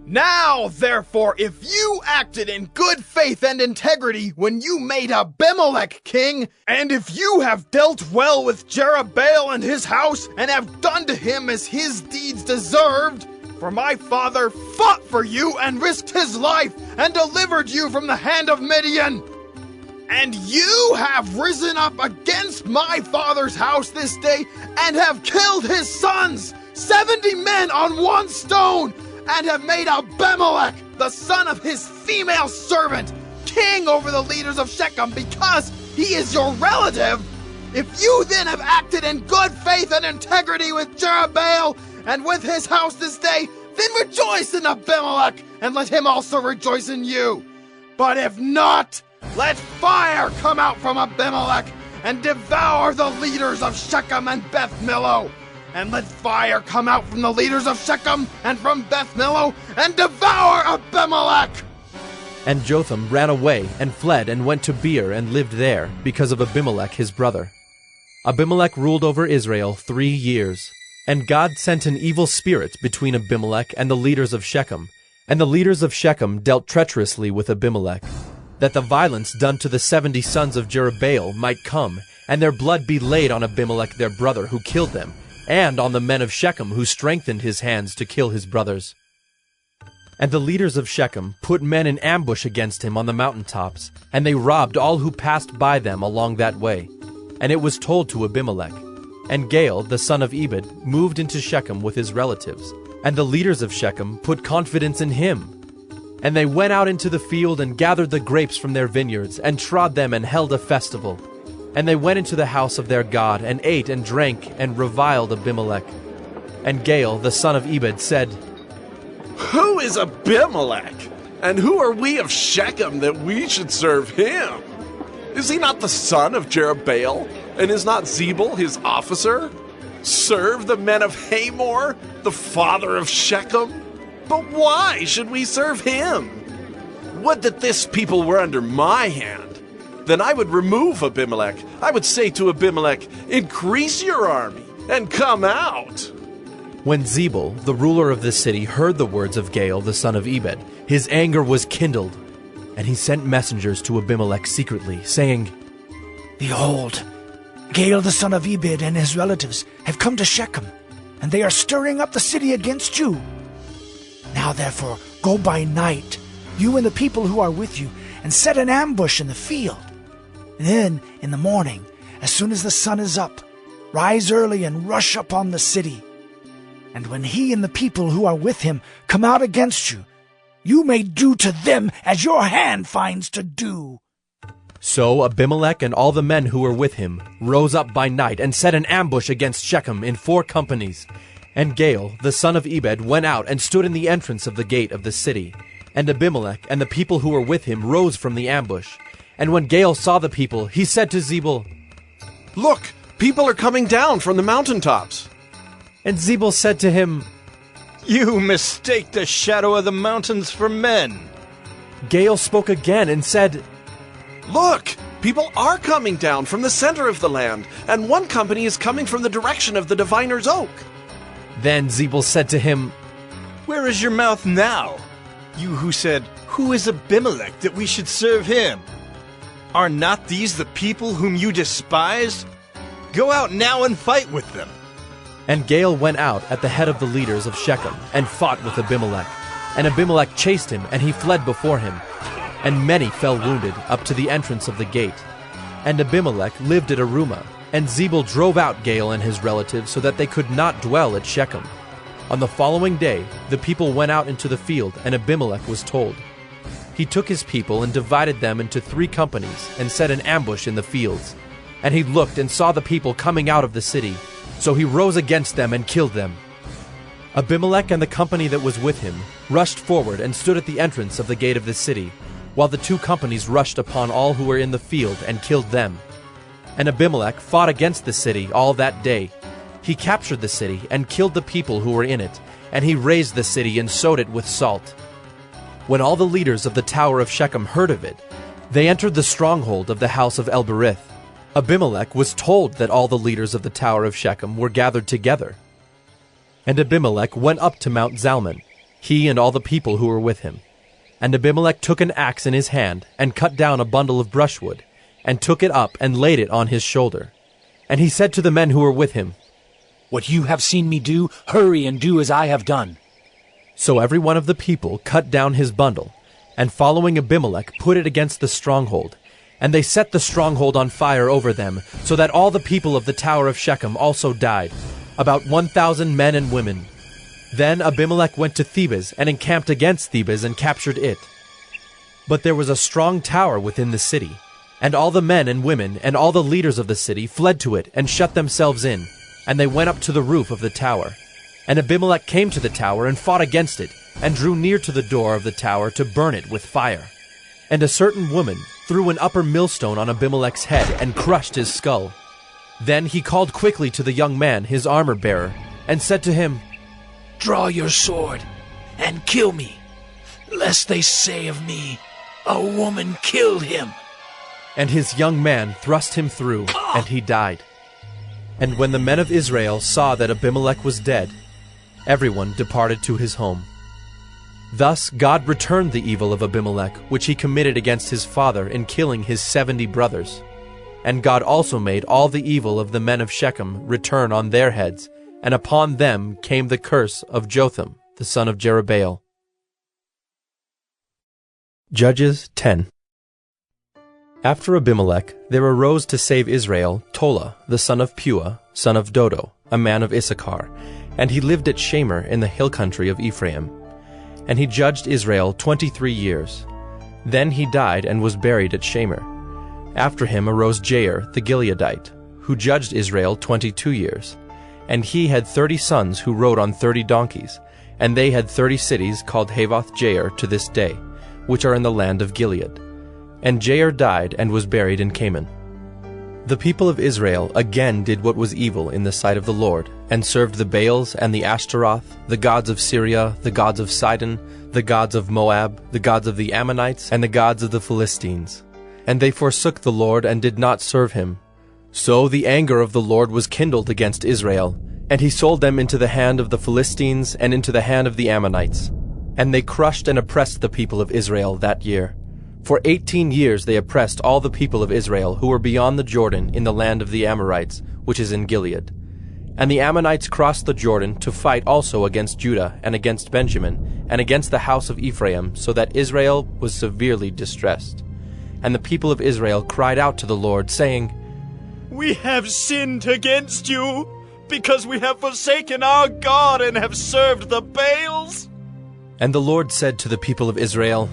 Now, therefore, if you acted in good faith and integrity when you made Abimelech king, and if you have dealt well with Jerubbaal and his house, and have done to him as his deeds deserved, for my father fought for you and risked his life and delivered you from the hand of Midian, and you have risen up against my father's house this day and have killed his sons, 70 men on one stone, and have made Abimelech, the son of his female servant, king over the leaders of Shechem because he is your relative. If you then have acted in good faith and integrity with Jerubbaal and with his house this day, then rejoice in Abimelech, and let him also rejoice in you. But if not, let fire come out from Abimelech, and devour the leaders of Shechem and Beth Millo. And let fire come out from the leaders of Shechem and from Beth Millo, and devour Abimelech. And Jotham ran away and fled and went to Beer and lived there because of Abimelech his brother. Abimelech ruled over Israel 3 years. And God sent an evil spirit between Abimelech and the leaders of Shechem. And the leaders of Shechem dealt treacherously with Abimelech, that the violence done to the 70 sons of Jerubbaal might come, and their blood be laid on Abimelech their brother who killed them, and on the men of Shechem who strengthened his hands to kill his brothers. And the leaders of Shechem put men in ambush against him on the mountaintops, and they robbed all who passed by them along that way. And it was told to Abimelech. And Gaal, the son of Ebed, moved into Shechem with his relatives, and the leaders of Shechem put confidence in him. And they went out into the field and gathered the grapes from their vineyards, and trod them and held a festival. And they went into the house of their God, and ate and drank, and reviled Abimelech. And Gaal, the son of Ebed, said, Who is Abimelech? And who are we of Shechem that we should serve him? Is he not the son of Jerubbaal? And is not Zebul his officer? Serve the men of Hamor, the father of Shechem? But why should we serve him? Would that this people were under my hand. Then I would remove Abimelech. I would say to Abimelech, Increase your army and come out. When Zebul, the ruler of the city, heard the words of Gaal the son of Ebed, his anger was kindled, and he sent messengers to Abimelech secretly, saying, Behold, Gaal the son of Ebed and his relatives have come to Shechem, and they are stirring up the city against you. Now therefore go by night, you and the people who are with you, and set an ambush in the field. And then in the morning, as soon as the sun is up, rise early and rush upon the city. And when he and the people who are with him come out against you, you may do to them as your hand finds to do. So Abimelech and all the men who were with him rose up by night and set an ambush against Shechem in 4 companies. And Gaal, the son of Ebed, went out and stood in the entrance of the gate of the city. And Abimelech and the people who were with him rose from the ambush. And when Gaal saw the people, he said to Zebul, Look, people are coming down from the mountaintops. And Zebul said to him, You mistake the shadow of the mountains for men. Gaal spoke again and said, Look, people are coming down from the center of the land, and one company is coming from the direction of the diviner's oak. Then Zebul said to him, Where is your mouth now, you who said, Who is Abimelech that we should serve him? Are not these the people whom you despise? Go out now and fight with them. And Gaal went out at the head of the leaders of Shechem and fought with Abimelech. And Abimelech chased him, and he fled before him. And many fell wounded up to the entrance of the gate. And Abimelech lived at Arumah, and Zebul drove out Gaal and his relatives so that they could not dwell at Shechem. On the following day, the people went out into the field, and Abimelech was told. He took his people and divided them into 3 companies and set an ambush in the fields. And he looked and saw the people coming out of the city. So he rose against them and killed them. Abimelech and the company that was with him rushed forward and stood at the entrance of the gate of the city, while the 2 companies rushed upon all who were in the field and killed them. And Abimelech fought against the city all that day. He captured the city and killed the people who were in it, and he razed the city and sowed it with salt. When all the leaders of the tower of Shechem heard of it, they entered the stronghold of the house of El-Berith. Abimelech was told that all the leaders of the tower of Shechem were gathered together. And Abimelech went up to Mount Zalmon, he and all the people who were with him. And Abimelech took an axe in his hand, and cut down a bundle of brushwood, and took it up and laid it on his shoulder. And he said to the men who were with him, What you have seen me do, hurry and do as I have done. So every one of the people cut down his bundle, and following Abimelech put it against the stronghold. And they set the stronghold on fire over them, so that all the people of the tower of Shechem also died, about 1,000 men and women. Then Abimelech went to Thebez and encamped against Thebez and captured it. But there was a strong tower within the city, and all the men and women and all the leaders of the city fled to it and shut themselves in, and they went up to the roof of the tower. And Abimelech came to the tower and fought against it, and drew near to the door of the tower to burn it with fire. And a certain woman threw an upper millstone on Abimelech's head and crushed his skull. Then he called quickly to the young man, his armor-bearer, and said to him, Draw your sword and kill me, lest they say of me, A woman killed him. And his young man thrust him through, and he died. And when the men of Israel saw that Abimelech was dead, everyone departed to his home. Thus God returned the evil of Abimelech, which he committed against his father in killing his 70 brothers. And God also made all the evil of the men of Shechem return on their heads, and upon them came the curse of Jotham, the son of Jerubbaal. Judges 10. After Abimelech, there arose to save Israel Tola, the son of Puah, son of Dodo, a man of Issachar, and he lived at Shamer in the hill country of Ephraim. And he judged Israel 23 years. Then he died and was buried at Shamer. After him arose Jair the Gileadite, who judged Israel 22 years. And he had 30 sons who rode on 30 donkeys, and they had 30 cities called Havoth Jair to this day, which are in the land of Gilead. And Jair died and was buried in Canaan. The people of Israel again did what was evil in the sight of the Lord, and served the Baals and the Ashtaroth, the gods of Syria, the gods of Sidon, the gods of Moab, the gods of the Ammonites, and the gods of the Philistines. And they forsook the Lord and did not serve him. So the anger of the Lord was kindled against Israel, And he sold them into the hand of the Philistines and into the hand of the Ammonites. And they crushed and oppressed the people of Israel that year. For 18 years they oppressed all the people of Israel who were beyond the Jordan in the land of the Amorites, which is in Gilead. And the Ammonites crossed the Jordan to fight also against Judah and against Benjamin and against the house of Ephraim, so that Israel was severely distressed. And the people of Israel cried out to the Lord, saying, We have sinned against you, because we have forsaken our God and have served the Baals. And the Lord said to the people of Israel,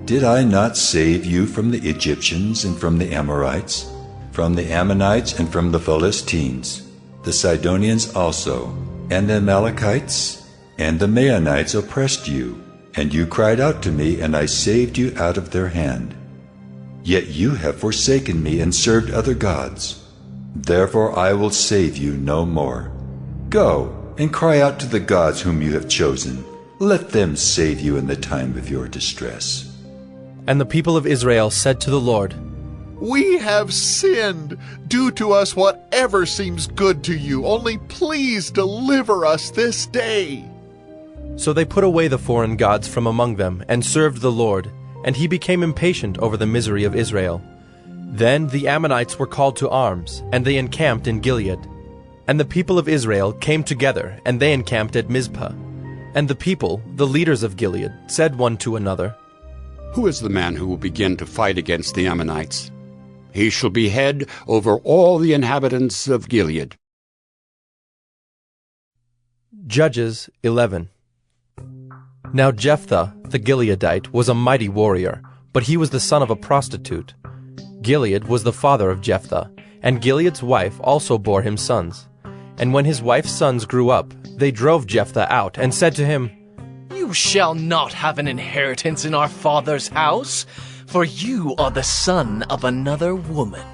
Did I not save you from the Egyptians and from the Amorites, from the Ammonites and from the Philistines, the Sidonians also, and the Amalekites, and the Maonites oppressed you, and you cried out to me, and I saved you out of their hand. Yet you have forsaken me and served other gods. Therefore I will save you no more. Go and cry out to the gods whom you have chosen. Let them save you in the time of your distress. And the people of Israel said to the Lord, We have sinned. Do to us whatever seems good to you. Only please deliver us this day. So they put away the foreign gods from among them and served the Lord, and he became impatient over the misery of Israel. Then the Ammonites were called to arms, and they encamped in Gilead. And the people of Israel came together, and they encamped at Mizpah. And the people, the leaders of Gilead, said one to another, Who is the man who will begin to fight against the Ammonites? He shall be head over all the inhabitants of Gilead. Judges 11. Now Jephthah, the Gileadite, was a mighty warrior, but he was the son of a prostitute. Gilead was the father of Jephthah, and Gilead's wife also bore him sons. And when his wife's sons grew up, they drove Jephthah out, and said to him, You shall not have an inheritance in our father's house, for you are the son of another woman.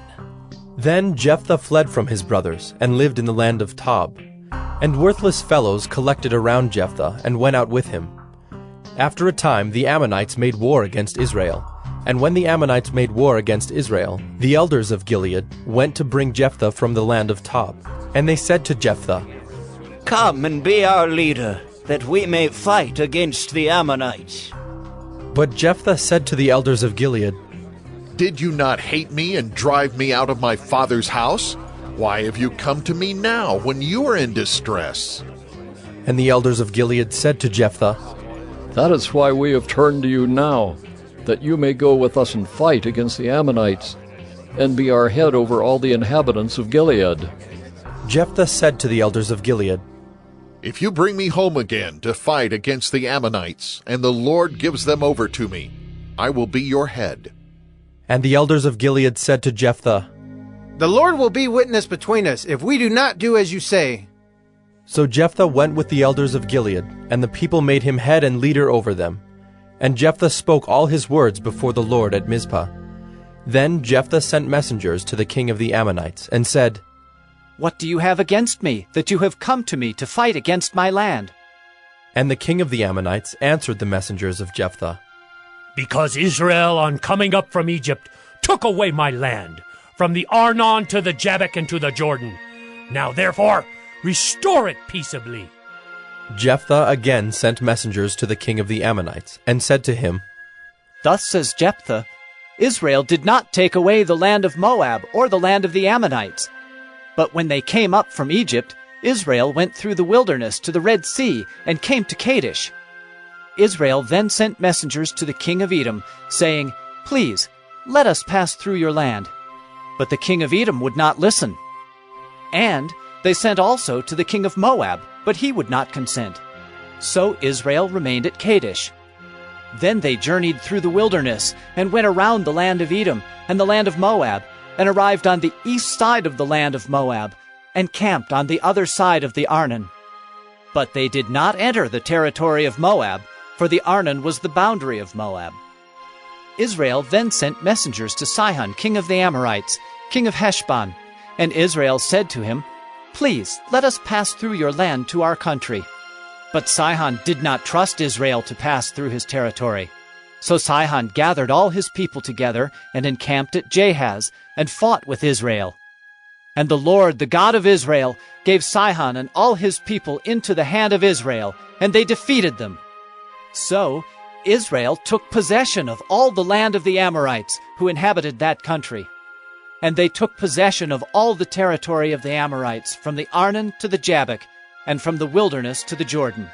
Then Jephthah fled from his brothers, and lived in the land of Tob. And worthless fellows collected around Jephthah, and went out with him. After a time the Ammonites made war against Israel. And when the Ammonites made war against Israel, the elders of Gilead went to bring Jephthah from the land of Tob. And they said to Jephthah, Come and be our leader, that we may fight against the Ammonites. But Jephthah said to the elders of Gilead, Did you not hate me and drive me out of my father's house? Why have you come to me now when you are in distress? And the elders of Gilead said to Jephthah, That is why we have turned to you now, that you may go with us and fight against the Ammonites, and be our head over all the inhabitants of Gilead. Jephthah said to the elders of Gilead, If you bring me home again to fight against the Ammonites, and the Lord gives them over to me, I will be your head. And the elders of Gilead said to Jephthah, The Lord will be witness between us, if we do not do as you say. So Jephthah went with the elders of Gilead, and the people made him head and leader over them. And Jephthah spoke all his words before the Lord at Mizpah. Then Jephthah sent messengers to the king of the Ammonites, and said, What do you have against me, that you have come to me to fight against my land? And the king of the Ammonites answered the messengers of Jephthah, Because Israel, on coming up from Egypt, took away my land, from the Arnon to the Jabbok and to the Jordan. Now therefore, restore it peaceably. Jephthah again sent messengers to the king of the Ammonites, and said to him, Thus says Jephthah, Israel did not take away the land of Moab or the land of the Ammonites. But when they came up from Egypt, Israel went through the wilderness to the Red Sea and came to Kadesh. Israel then sent messengers to the king of Edom, saying, Please, let us pass through your land. But the king of Edom would not listen. And they sent also to the king of Moab, but he would not consent. So Israel remained at Kadesh. Then they journeyed through the wilderness, and went around the land of Edom and the land of Moab, and arrived on the east side of the land of Moab, and camped on the other side of the Arnon. But they did not enter the territory of Moab, for the Arnon was the boundary of Moab. Israel then sent messengers to Sihon, king of the Amorites, king of Heshbon, and Israel said to him, Please, let us pass through your land to our country. But Sihon did not trust Israel to pass through his territory. So Sihon gathered all his people together and encamped at Jahaz, and fought with Israel. And the Lord, the God of Israel, gave Sihon and all his people into the hand of Israel, and they defeated them. So Israel took possession of all the land of the Amorites who inhabited that country. And they took possession of all the territory of the Amorites, from the Arnon to the Jabbok, and from the wilderness to the Jordan.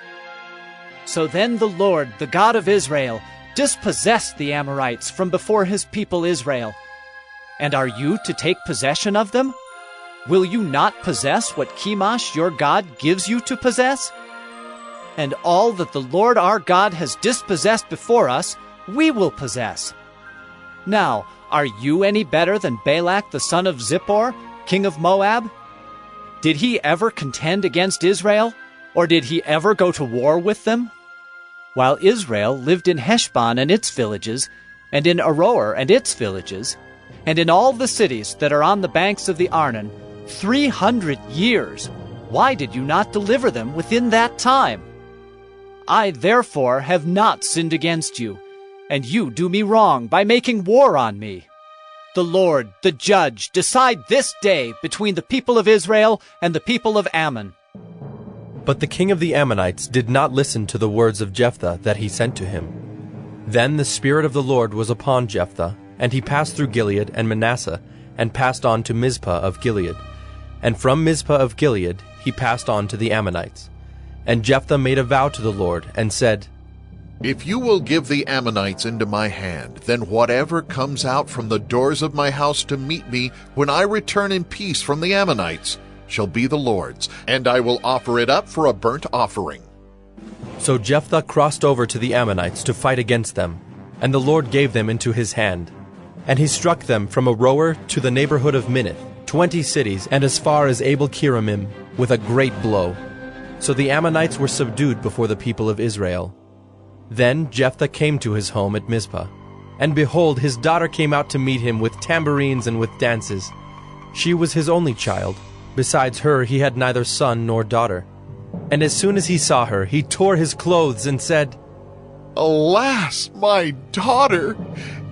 So then the Lord, the God of Israel, dispossessed the Amorites from before his people Israel. And are you to take possession of them? Will you not possess what Chemosh your God gives you to possess? And all that the Lord our God has dispossessed before us, we will possess. Now, are you any better than Balak the son of Zippor, king of Moab? Did he ever contend against Israel, or did he ever go to war with them? While Israel lived in Heshbon and its villages, and in Aroer and its villages, and in all the cities that are on the banks of the Arnon, 300 years, why did you not deliver them within that time? I therefore have not sinned against you, and you do me wrong by making war on me. The Lord, the judge, decide this day between the people of Israel and the people of Ammon. But the king of the Ammonites did not listen to the words of Jephthah that he sent to him. Then the Spirit of the Lord was upon Jephthah, and he passed through Gilead and Manasseh, and passed on to Mizpah of Gilead. And from Mizpah of Gilead he passed on to the Ammonites. And Jephthah made a vow to the Lord, and said, If you will give the Ammonites into my hand, then whatever comes out from the doors of my house to meet me when I return in peace from the Ammonites shall be the Lord's, and I will offer it up for a burnt offering. So Jephthah crossed over to the Ammonites to fight against them, and the Lord gave them into his hand. And he struck them from Aroer to the neighborhood of Minnith, 20 cities, and as far as Abel-Keramim, with a great blow. So the Ammonites were subdued before the people of Israel. Then Jephthah came to his home at Mizpah. And behold, his daughter came out to meet him with tambourines and with dances. She was his only child. Besides her he had neither son nor daughter. And as soon as he saw her, he tore his clothes and said, Alas, my daughter,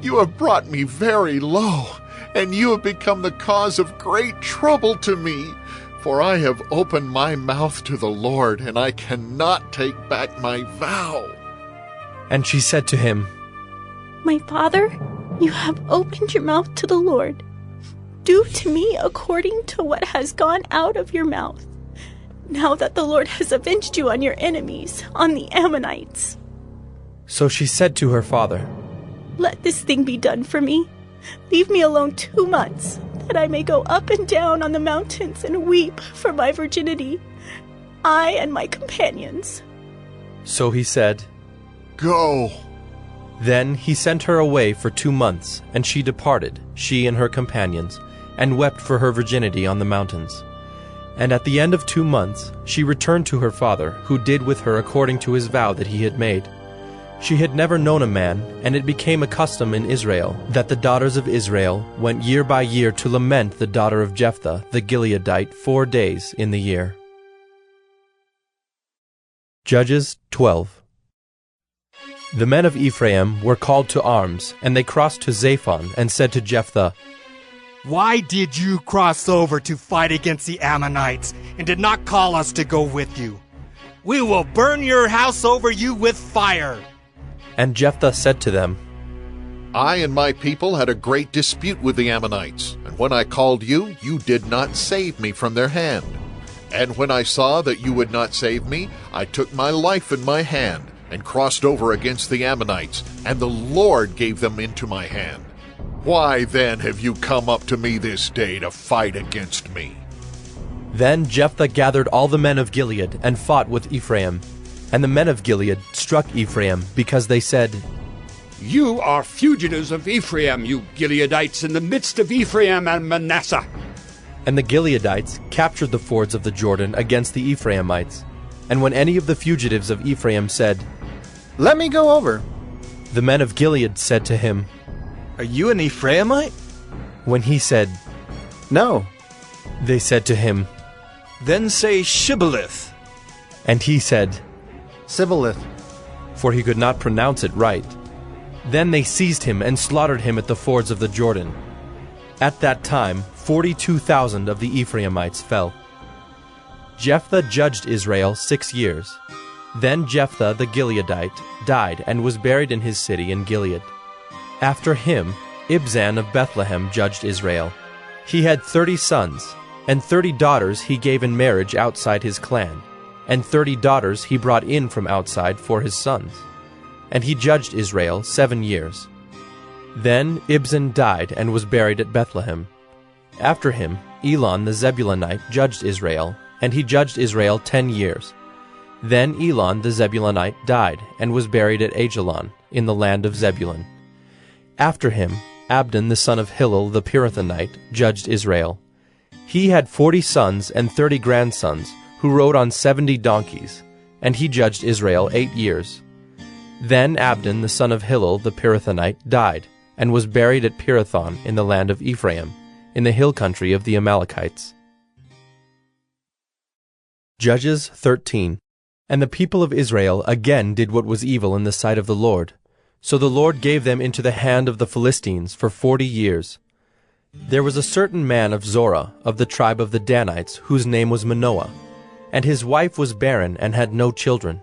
you have brought me very low, and you have become the cause of great trouble to me. For I have opened my mouth to the Lord, and I cannot take back my vow. And she said to him, My father, you have opened your mouth to the Lord. Do to me according to what has gone out of your mouth, now that the Lord has avenged you on your enemies, on the Ammonites. So she said to her father, Let this thing be done for me. Leave me alone 2 months, that I may go up and down on the mountains and weep for my virginity, I and my companions. So he said, Go. Then he sent her away for 2 months, and she departed, she and her companions, and wept for her virginity on the mountains. And at the end of 2 months she returned to her father, who did with her according to his vow that he had made. She had never known a man, and it became a custom in Israel that the daughters of Israel went year by year to lament the daughter of Jephthah the Gileadite 4 days in the year. Judges 12. The men of Ephraim were called to arms, and they crossed to Zaphon and said to Jephthah, Why did you cross over to fight against the Ammonites and did not call us to go with you? We will burn your house over you with fire. And Jephthah said to them, I and my people had a great dispute with the Ammonites, and when I called you, you did not save me from their hand. And when I saw that you would not save me, I took my life in my hand and crossed over against the Ammonites, and the Lord gave them into my hand. Why then have you come up to me this day to fight against me? Then Jephthah gathered all the men of Gilead and fought with Ephraim. And the men of Gilead struck Ephraim, because they said, You are fugitives of Ephraim, you Gileadites, in the midst of Ephraim and Manasseh. And the Gileadites captured the fords of the Jordan against the Ephraimites. And when any of the fugitives of Ephraim said, Let me go over, the men of Gilead said to him, Are you an Ephraimite? When he said, No, they said to him, Then say Shibboleth. And he said, Sibboleth, for he could not pronounce it right. Then they seized him and slaughtered him at the fords of the Jordan. At that time 42,000 of the Ephraimites fell. Jephthah judged Israel 6 years. Then Jephthah the Gileadite died and was buried in his city in Gilead. After him, Ibzan of Bethlehem judged Israel. He had 30 sons, and 30 daughters he gave in marriage outside his clan, and 30 daughters he brought in from outside for his sons. And he judged Israel 7 years. Then Ibzan died and was buried at Bethlehem. After him, Elon the Zebulunite judged Israel, and he judged Israel 10 years. Then Elon the Zebulunite died and was buried at Ajalon in the land of Zebulun. After him, Abdon the son of Hillel the Pirathonite judged Israel. He had 40 sons and 30 grandsons, who rode on 70 donkeys, and he judged Israel 8 years. Then Abdon the son of Hillel the Pirathonite died, and was buried at Pirathon in the land of Ephraim, in the hill country of the Amalekites. Judges 13. And the people of Israel again did what was evil in the sight of the Lord. So the Lord gave them into the hand of the Philistines for 40 years. There was a certain man of Zorah, of the tribe of the Danites, whose name was Manoah, and his wife was barren and had no children.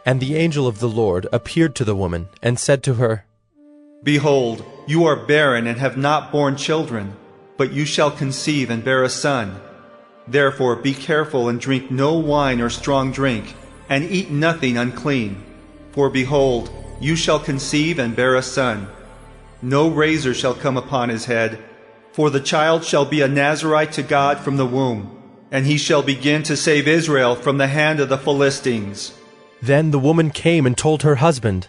And the angel of the Lord appeared to the woman, and said to her, Behold, you are barren and have not borne children, but you shall conceive and bear a son. Therefore be careful and drink no wine or strong drink, and eat nothing unclean. For behold, you shall conceive and bear a son. No razor shall come upon his head, for the child shall be a Nazirite to God from the womb, and he shall begin to save Israel from the hand of the Philistines. Then the woman came and told her husband,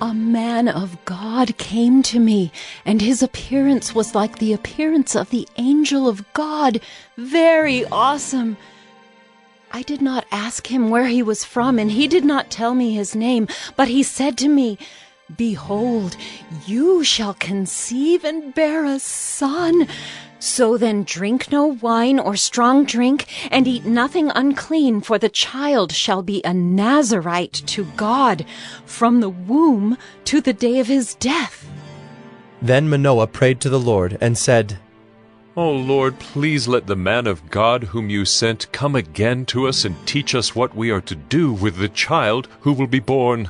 A man of God came to me, and his appearance was like the appearance of the angel of God, very awesome. I did not ask him where he was from, and he did not tell me his name, but he said to me, Behold, you shall conceive and bear a son. So then drink no wine or strong drink, and eat nothing unclean, for the child shall be a Nazirite to God from the womb to the day of his death. Then Manoah prayed to the Lord and said, O Lord, please let the man of God whom you sent come again to us and teach us what we are to do with the child who will be born.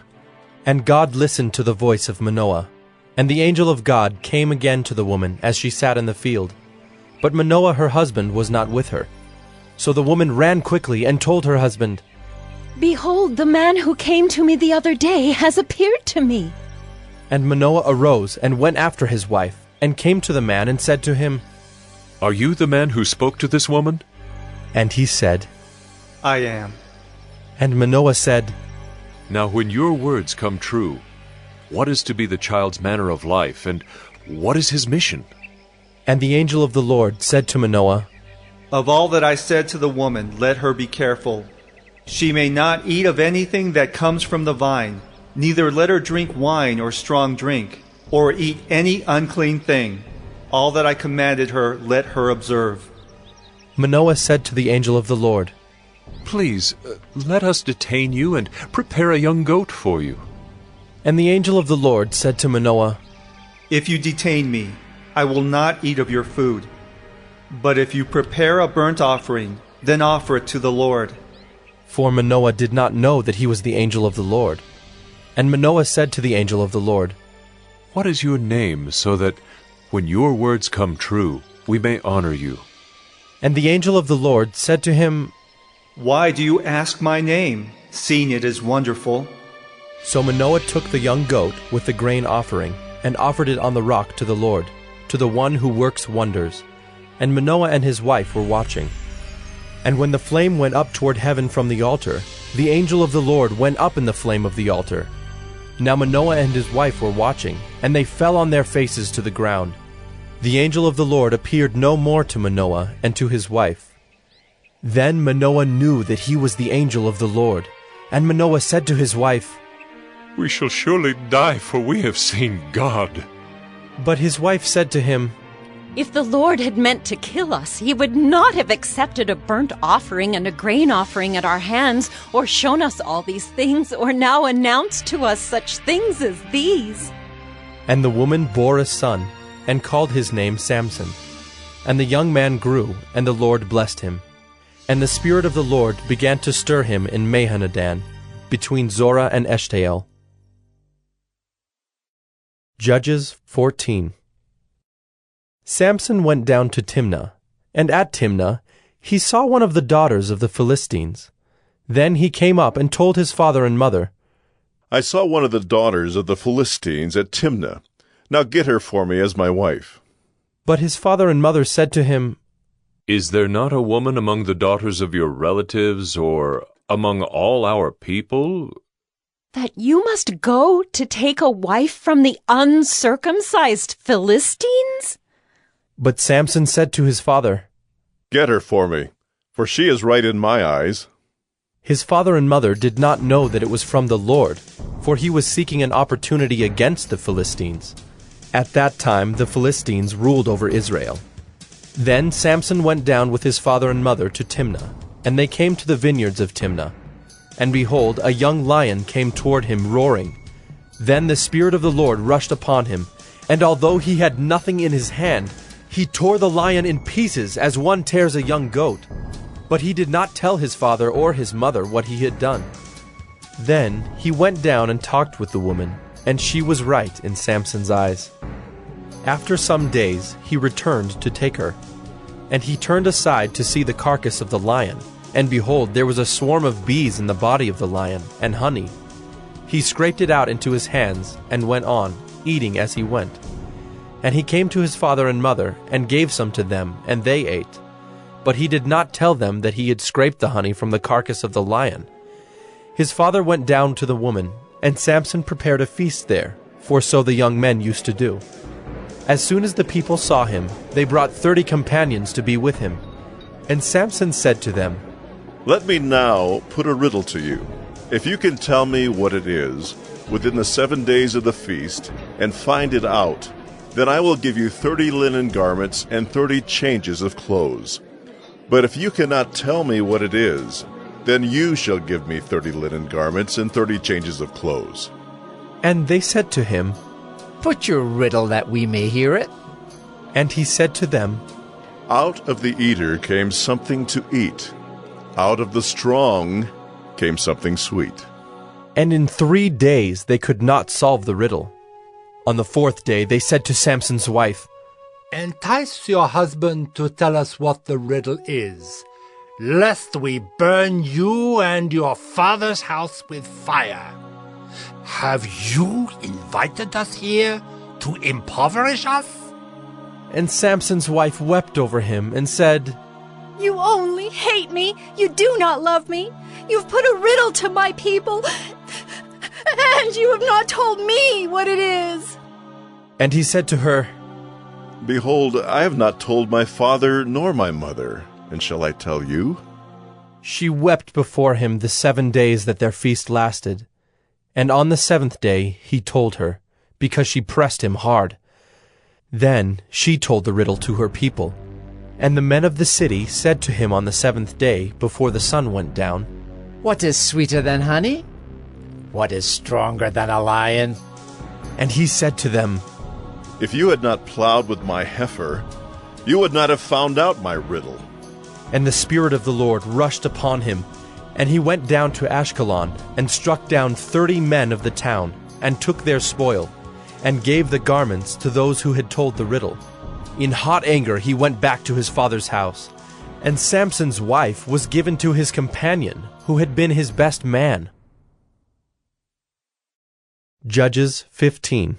And God listened to the voice of Manoah. And the angel of God came again to the woman as she sat in the field. But Manoah her husband was not with her. So the woman ran quickly and told her husband, Behold, the man who came to me the other day has appeared to me. And Manoah arose and went after his wife, and came to the man and said to him, Are you the man who spoke to this woman? And he said, I am. And Manoah said, Now when your words come true, what is to be the child's manner of life, and what is his mission? And the angel of the Lord said to Manoah, Of all that I said to the woman, let her be careful. She may not eat of anything that comes from the vine, neither let her drink wine or strong drink, or eat any unclean thing. All that I commanded her, let her observe. Manoah said to the angel of the Lord, Please, let us detain you and prepare a young goat for you. And the angel of the Lord said to Manoah, If you detain me, I will not eat of your food. But if you prepare a burnt offering, then offer it to the Lord. For Manoah did not know that he was the angel of the Lord. And Manoah said to the angel of the Lord, What is your name, so that when your words come true, we may honor you? And the angel of the Lord said to him, Why do you ask my name, seeing it is wonderful? So Manoah took the young goat with the grain offering, and offered it on the rock to the Lord, to the one who works wonders. And Manoah and his wife were watching. And when the flame went up toward heaven from the altar, the angel of the Lord went up in the flame of the altar. Now Manoah and his wife were watching, and they fell on their faces to the ground. The angel of the Lord appeared no more to Manoah and to his wife. Then Manoah knew that he was the angel of the Lord. And Manoah said to his wife, We shall surely die, for we have seen God. But his wife said to him, If the Lord had meant to kill us, he would not have accepted a burnt offering and a grain offering at our hands, or shown us all these things, or now announced to us such things as these. And the woman bore a son, and called his name Samson. And the young man grew, and the Lord blessed him. And the Spirit of the Lord began to stir him in Mahanadan, between Zorah and Eshtael. Judges 14. Samson went down to Timnah, and at Timnah he saw one of the daughters of the Philistines. Then he came up and told his father and mother, I saw one of the daughters of the Philistines at Timnah. Now get her for me as my wife. But his father and mother said to him, Is there not a woman among the daughters of your relatives, or among all our people? That you must go to take a wife from the uncircumcised Philistines? But Samson said to his father, Get her for me, for she is right in my eyes. His father and mother did not know that it was from the Lord, for he was seeking an opportunity against the Philistines. At that time the Philistines ruled over Israel. Then Samson went down with his father and mother to Timnah, and they came to the vineyards of Timnah. And behold, a young lion came toward him roaring. Then the Spirit of the Lord rushed upon him, and although he had nothing in his hand, he tore the lion in pieces as one tears a young goat. But he did not tell his father or his mother what he had done. Then he went down and talked with the woman, and she was right in Samson's eyes. After some days he returned to take her. And he turned aside to see the carcass of the lion, and behold, there was a swarm of bees in the body of the lion, and honey. He scraped it out into his hands, and went on, eating as he went. And he came to his father and mother, and gave some to them, and they ate. But he did not tell them that he had scraped the honey from the carcass of the lion. His father went down to the woman, and Samson prepared a feast there, for so the young men used to do. As soon as the people saw him, they brought 30 companions to be with him. And Samson said to them, Let me now put a riddle to you. If you can tell me what it is within the 7 days of the feast, and find it out, then I will give you 30 linen garments and 30 changes of clothes. But if you cannot tell me what it is, then you shall give me 30 linen garments and 30 changes of clothes. And they said to him, Put your riddle that we may hear it. And he said to them, Out of the eater came something to eat. Out of the strong came something sweet. And in 3 days they could not solve the riddle. On the 4th day they said to Samson's wife, Entice your husband to tell us what the riddle is, lest we burn you and your father's house with fire. Have you invited us here to impoverish us? And Samson's wife wept over him and said, You only hate me. You do not love me. You've put a riddle to my people, and you have not told me what it is. And he said to her, Behold, I have not told my father nor my mother, and shall I tell you? She wept before him the 7 days that their feast lasted. And on the 7th day he told her, because she pressed him hard. Then she told the riddle to her people. And the men of the city said to him on the 7th day, before the sun went down, What is sweeter than honey? What is stronger than a lion? And he said to them, If you had not plowed with my heifer, you would not have found out my riddle. And the Spirit of the Lord rushed upon him, and he went down to Ashkelon, and struck down 30 men of the town, and took their spoil, and gave the garments to those who had told the riddle. In hot anger he went back to his father's house, and Samson's wife was given to his companion, who had been his best man. Judges 15.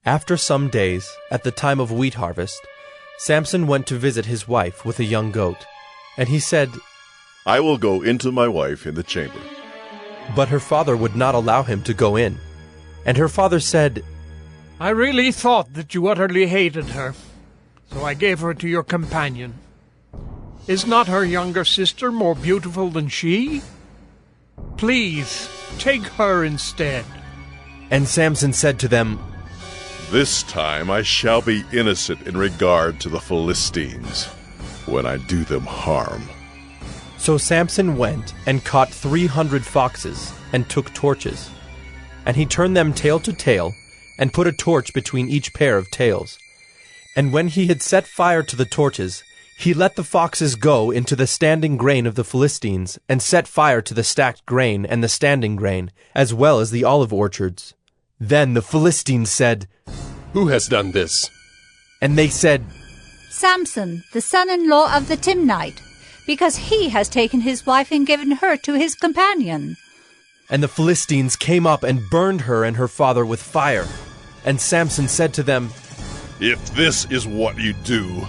After some days, at the time of wheat harvest, Samson went to visit his wife with a young goat, and he said, I will go into my wife in the chamber. But her father would not allow him to go in. And her father said, I really thought that you utterly hated her, so I gave her to your companion. Is not her younger sister more beautiful than she? Please, take her instead. And Samson said to them, This time I shall be innocent in regard to the Philistines, when I do them harm. So Samson went and caught 300 foxes, and took torches. And he turned them tail to tail, and put a torch between each pair of tails. And when he had set fire to the torches, He let the foxes go into the standing grain of the Philistines, and set fire to the stacked grain and the standing grain, as well as the olive orchards. Then the Philistines said, "Who has done this?" And they said, "Samson, the son-in-law of the Timnite, because he has taken his wife and given her to his companion." And the Philistines came up and burned her and her father with fire. And Samson said to them, "If this is what you do,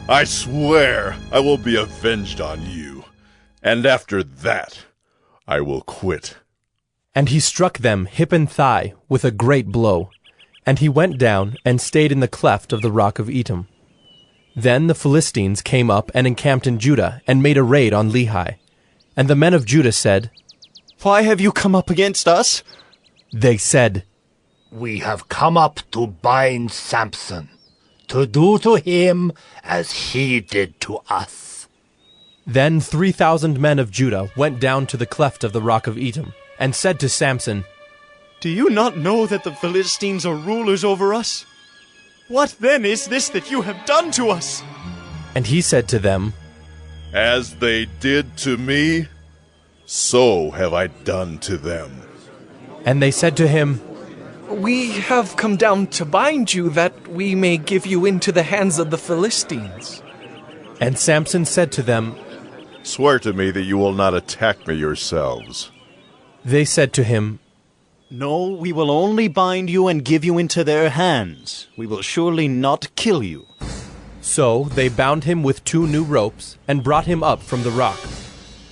I swear I will be avenged on you, and after that I will quit." And he struck them hip and thigh with a great blow, and he went down and stayed in the cleft of the rock of Etam. Then the Philistines came up and encamped in Judah, and made a raid on Lehi. And the men of Judah said, "Why have you come up against us?" They said, "We have come up to bind Samson, to do to him as he did to us." Then 3,000 men of Judah went down to the cleft of the rock of Etam, and said to Samson, "Do you not know that the Philistines are rulers over us? What then is this that you have done to us?" And he said to them, "As they did to me, so have I done to them." And they said to him, "We have come down to bind you, that we may give you into the hands of the Philistines." And Samson said to them, "Swear to me that you will not attack me yourselves." They said to him, "No, we will only bind you and give you into their hands. We will surely not kill you." So they bound him with 2 new ropes, and brought him up from the rock.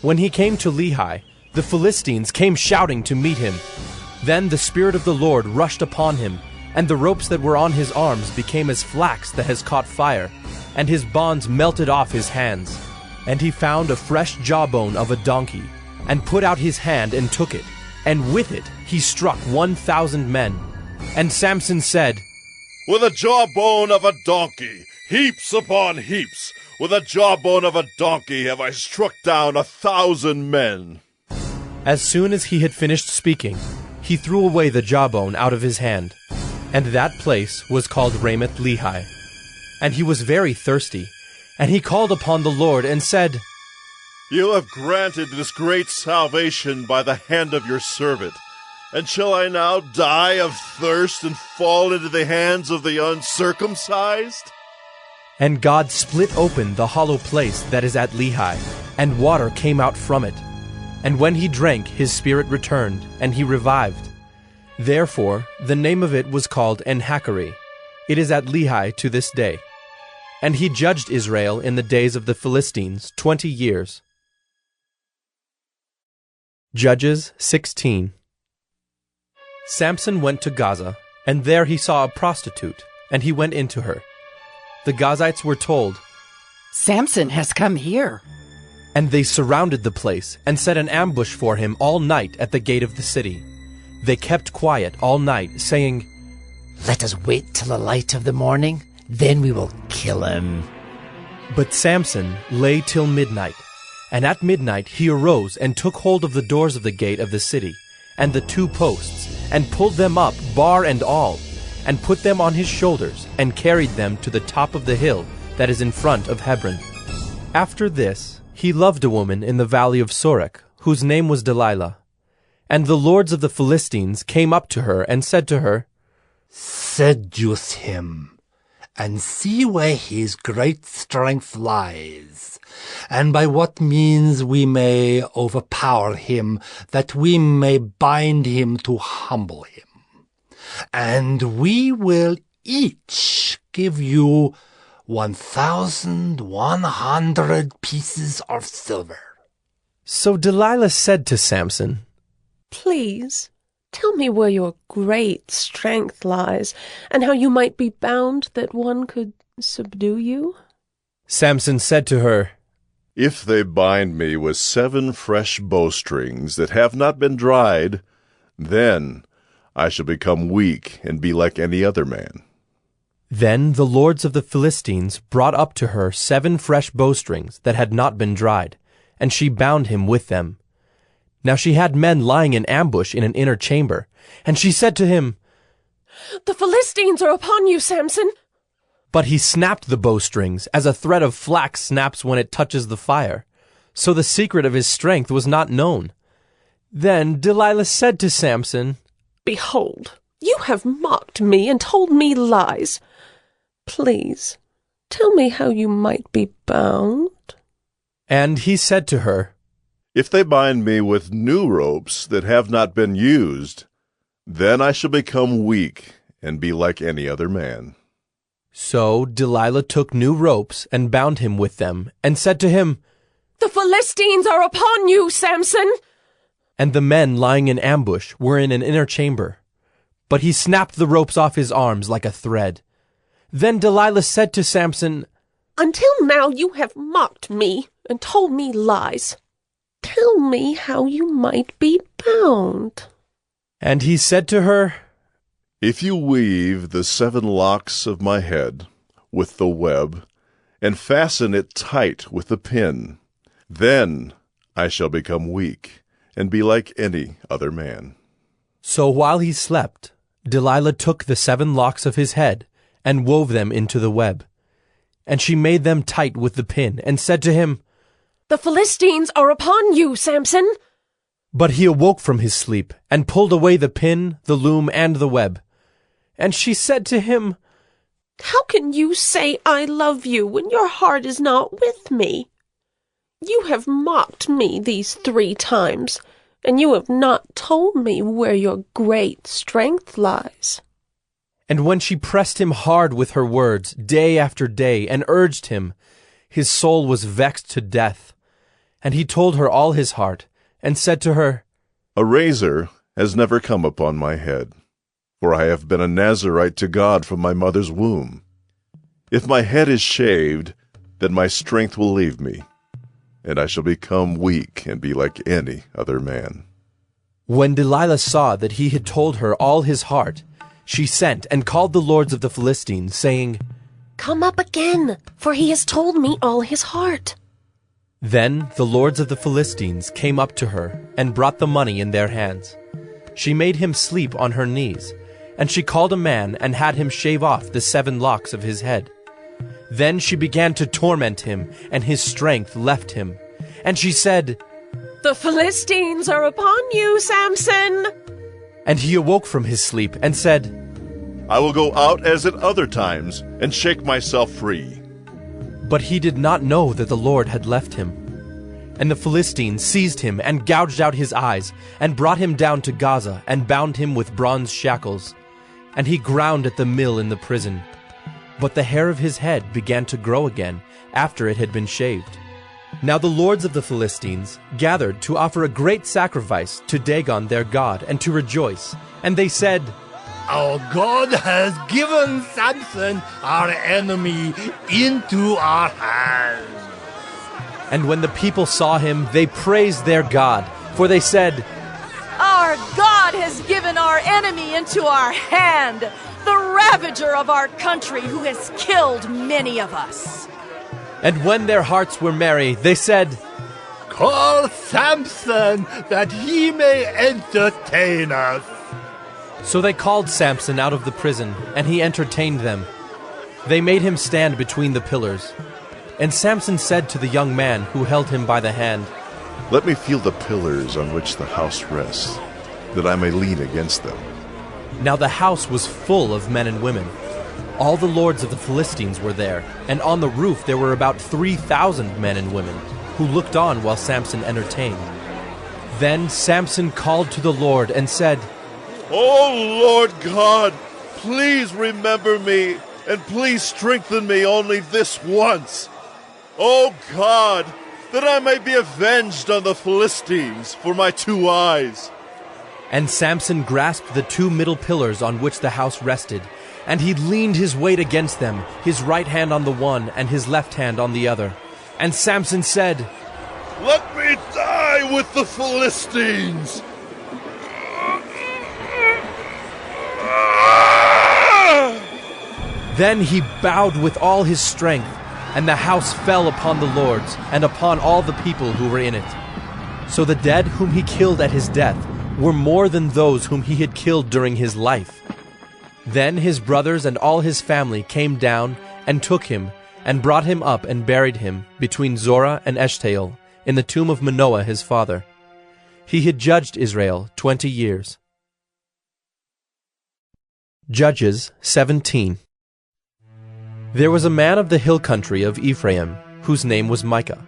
When he came to Lehi, the Philistines came shouting to meet him. Then the Spirit of the Lord rushed upon him, and the ropes that were on his arms became as flax that has caught fire, and his bonds melted off his hands. And he found a fresh jawbone of a donkey, and put out his hand and took it, and with it he struck 1,000 men. And Samson said, "With a jawbone of a donkey, heaps upon heaps, with a jawbone of a donkey have I struck down 1,000 men." As soon as he had finished speaking, he threw away the jawbone out of his hand, and that place was called Ramoth Lehi. And he was very thirsty, and he called upon the Lord and said, "You have granted this great salvation by the hand of your servant, and shall I now die of thirst and fall into the hands of the uncircumcised?" And God split open the hollow place that is at Lehi, and water came out from it. And when he drank, his spirit returned, and he revived. Therefore the name of it was called En-Hakkore. It is at Lehi to this day. And he judged Israel in the days of the Philistines 20 years. Judges 16. Samson went to Gaza, and there he saw a prostitute, and he went into her. The Gazites were told, "Samson has come here." And they surrounded the place, and set an ambush for him all night at the gate of the city. They kept quiet all night, saying, "Let us wait till the light of the morning, then we will kill him." But Samson lay till midnight. And at midnight he arose and took hold of the doors of the gate of the city, and the 2 posts, and pulled them up, bar and all, and put them on his shoulders, and carried them to the top of the hill that is in front of Hebron. After this, he loved a woman in the valley of Sorek, whose name was Delilah. And the lords of the Philistines came up to her and said to her, "Seduce him, and see where his great strength lies, and by what means we may overpower him, that we may bind him to humble him. And we will each give you 1,100 pieces of silver." So Delilah said to Samson, "Please, tell me where your great strength lies, and how you might be bound that one could subdue you." Samson said to her, "If they bind me with 7 fresh bowstrings that have not been dried, then I shall become weak and be like any other man." Then the lords of the Philistines brought up to her 7 fresh bowstrings that had not been dried, and she bound him with them. Now she had men lying in ambush in an inner chamber, and she said to him, "The Philistines are upon you, Samson." But he snapped the bowstrings as a thread of flax snaps when it touches the fire. So the secret of his strength was not known. Then Delilah said to Samson, Behold, you have mocked me and told me lies. Please, tell me how you might be bound. And he said to her, If they bind me with new ropes that have not been used, then I shall become weak and be like any other man. So Delilah took new ropes and bound him with them, and said to him, The Philistines are upon you, Samson! And the men lying in ambush were in an inner chamber. But he snapped the ropes off his arms like a thread. Then Delilah said to Samson, Until now you have mocked me and told me lies. Tell me how you might be bound. And he said to her, If you weave the 7 locks of my head with the web, and fasten it tight with the pin, then I shall become weak and be like any other man. So while he slept, Delilah took the 7 locks of his head and wove them into the web. And she made them tight with the pin, and said to him, The Philistines are upon you, Samson! But he awoke from his sleep, and pulled away the pin, the loom, and the web. And she said to him, How can you say I love you when your heart is not with me? You have mocked me these 3 times, and you have not told me where your great strength lies. And when she pressed him hard with her words, day after day, and urged him, his soul was vexed to death. And he told her all his heart, and said to her, A razor has never come upon my head, for I have been a Nazirite to God from my mother's womb. If my head is shaved, then my strength will leave me, and I shall become weak and be like any other man. When Delilah saw that he had told her all his heart, she sent and called the lords of the Philistines, saying, Come up again, for he has told me all his heart. Then the lords of the Philistines came up to her and brought the money in their hands. She made him sleep on her knees, and she called a man and had him shave off the 7 locks of his head. Then she began to torment him, and his strength left him. And she said, The Philistines are upon you, Samson! And he awoke from his sleep and said, I will go out as at other times and shake myself free. But he did not know that the Lord had left him. And the Philistines seized him and gouged out his eyes, and brought him down to Gaza, and bound him with bronze shackles. And he ground at the mill in the prison. But the hair of his head began to grow again after it had been shaved. Now the lords of the Philistines gathered to offer a great sacrifice to Dagon their god, and to rejoice. And they said, Our God has given Samson, our enemy, into our hands. And when the people saw him, they praised their God, for they said, Our God has given our enemy into our hand, the ravager of our country who has killed many of us. And when their hearts were merry, they said, Call Samson, that he may entertain us. So they called Samson out of the prison, and he entertained them. They made him stand between the pillars. And Samson said to the young man who held him by the hand, Let me feel the pillars on which the house rests, that I may lean against them. Now the house was full of men and women. All the lords of the Philistines were there, and on the roof there were about 3,000 men and women, who looked on while Samson entertained. Then Samson called to the Lord and said, O Lord God, please remember me, and please strengthen me only this once. O God, that I may be avenged on the Philistines for my 2 eyes. And Samson grasped the 2 middle pillars on which the house rested, and he leaned his weight against them, his right hand on the one and his left hand on the other. And Samson said, Let me die with the Philistines. Then he bowed with all his strength, and the house fell upon the lords and upon all the people who were in it. So the dead whom he killed at his death were more than those whom he had killed during his life. Then his brothers and all his family came down and took him, and brought him up and buried him between Zorah and Eshtaol, in the tomb of Manoah his father. He had judged Israel 20 years. Judges 17. There was a man of the hill country of Ephraim, whose name was Micah.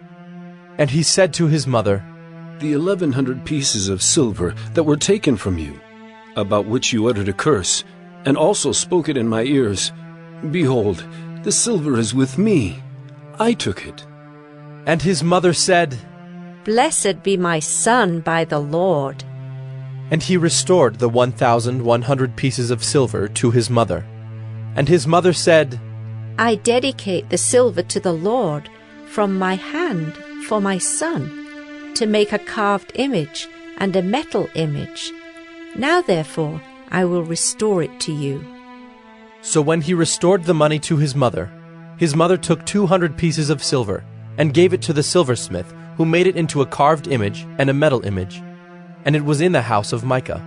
And he said to his mother, The 1,100 pieces of silver that were taken from you, about which you uttered a curse, and also spoke it in my ears, behold, the silver is with me. I took it. And his mother said, Blessed be my son by the Lord. And he restored the 1,100 pieces of silver to his mother. And his mother said, I dedicate the silver to the Lord from my hand for my son, to make a carved image and a metal image. Now therefore I will restore it to you. So when he restored the money to his mother took 200 pieces of silver, and gave it to the silversmith, who made it into a carved image and a metal image. And it was in the house of Micah.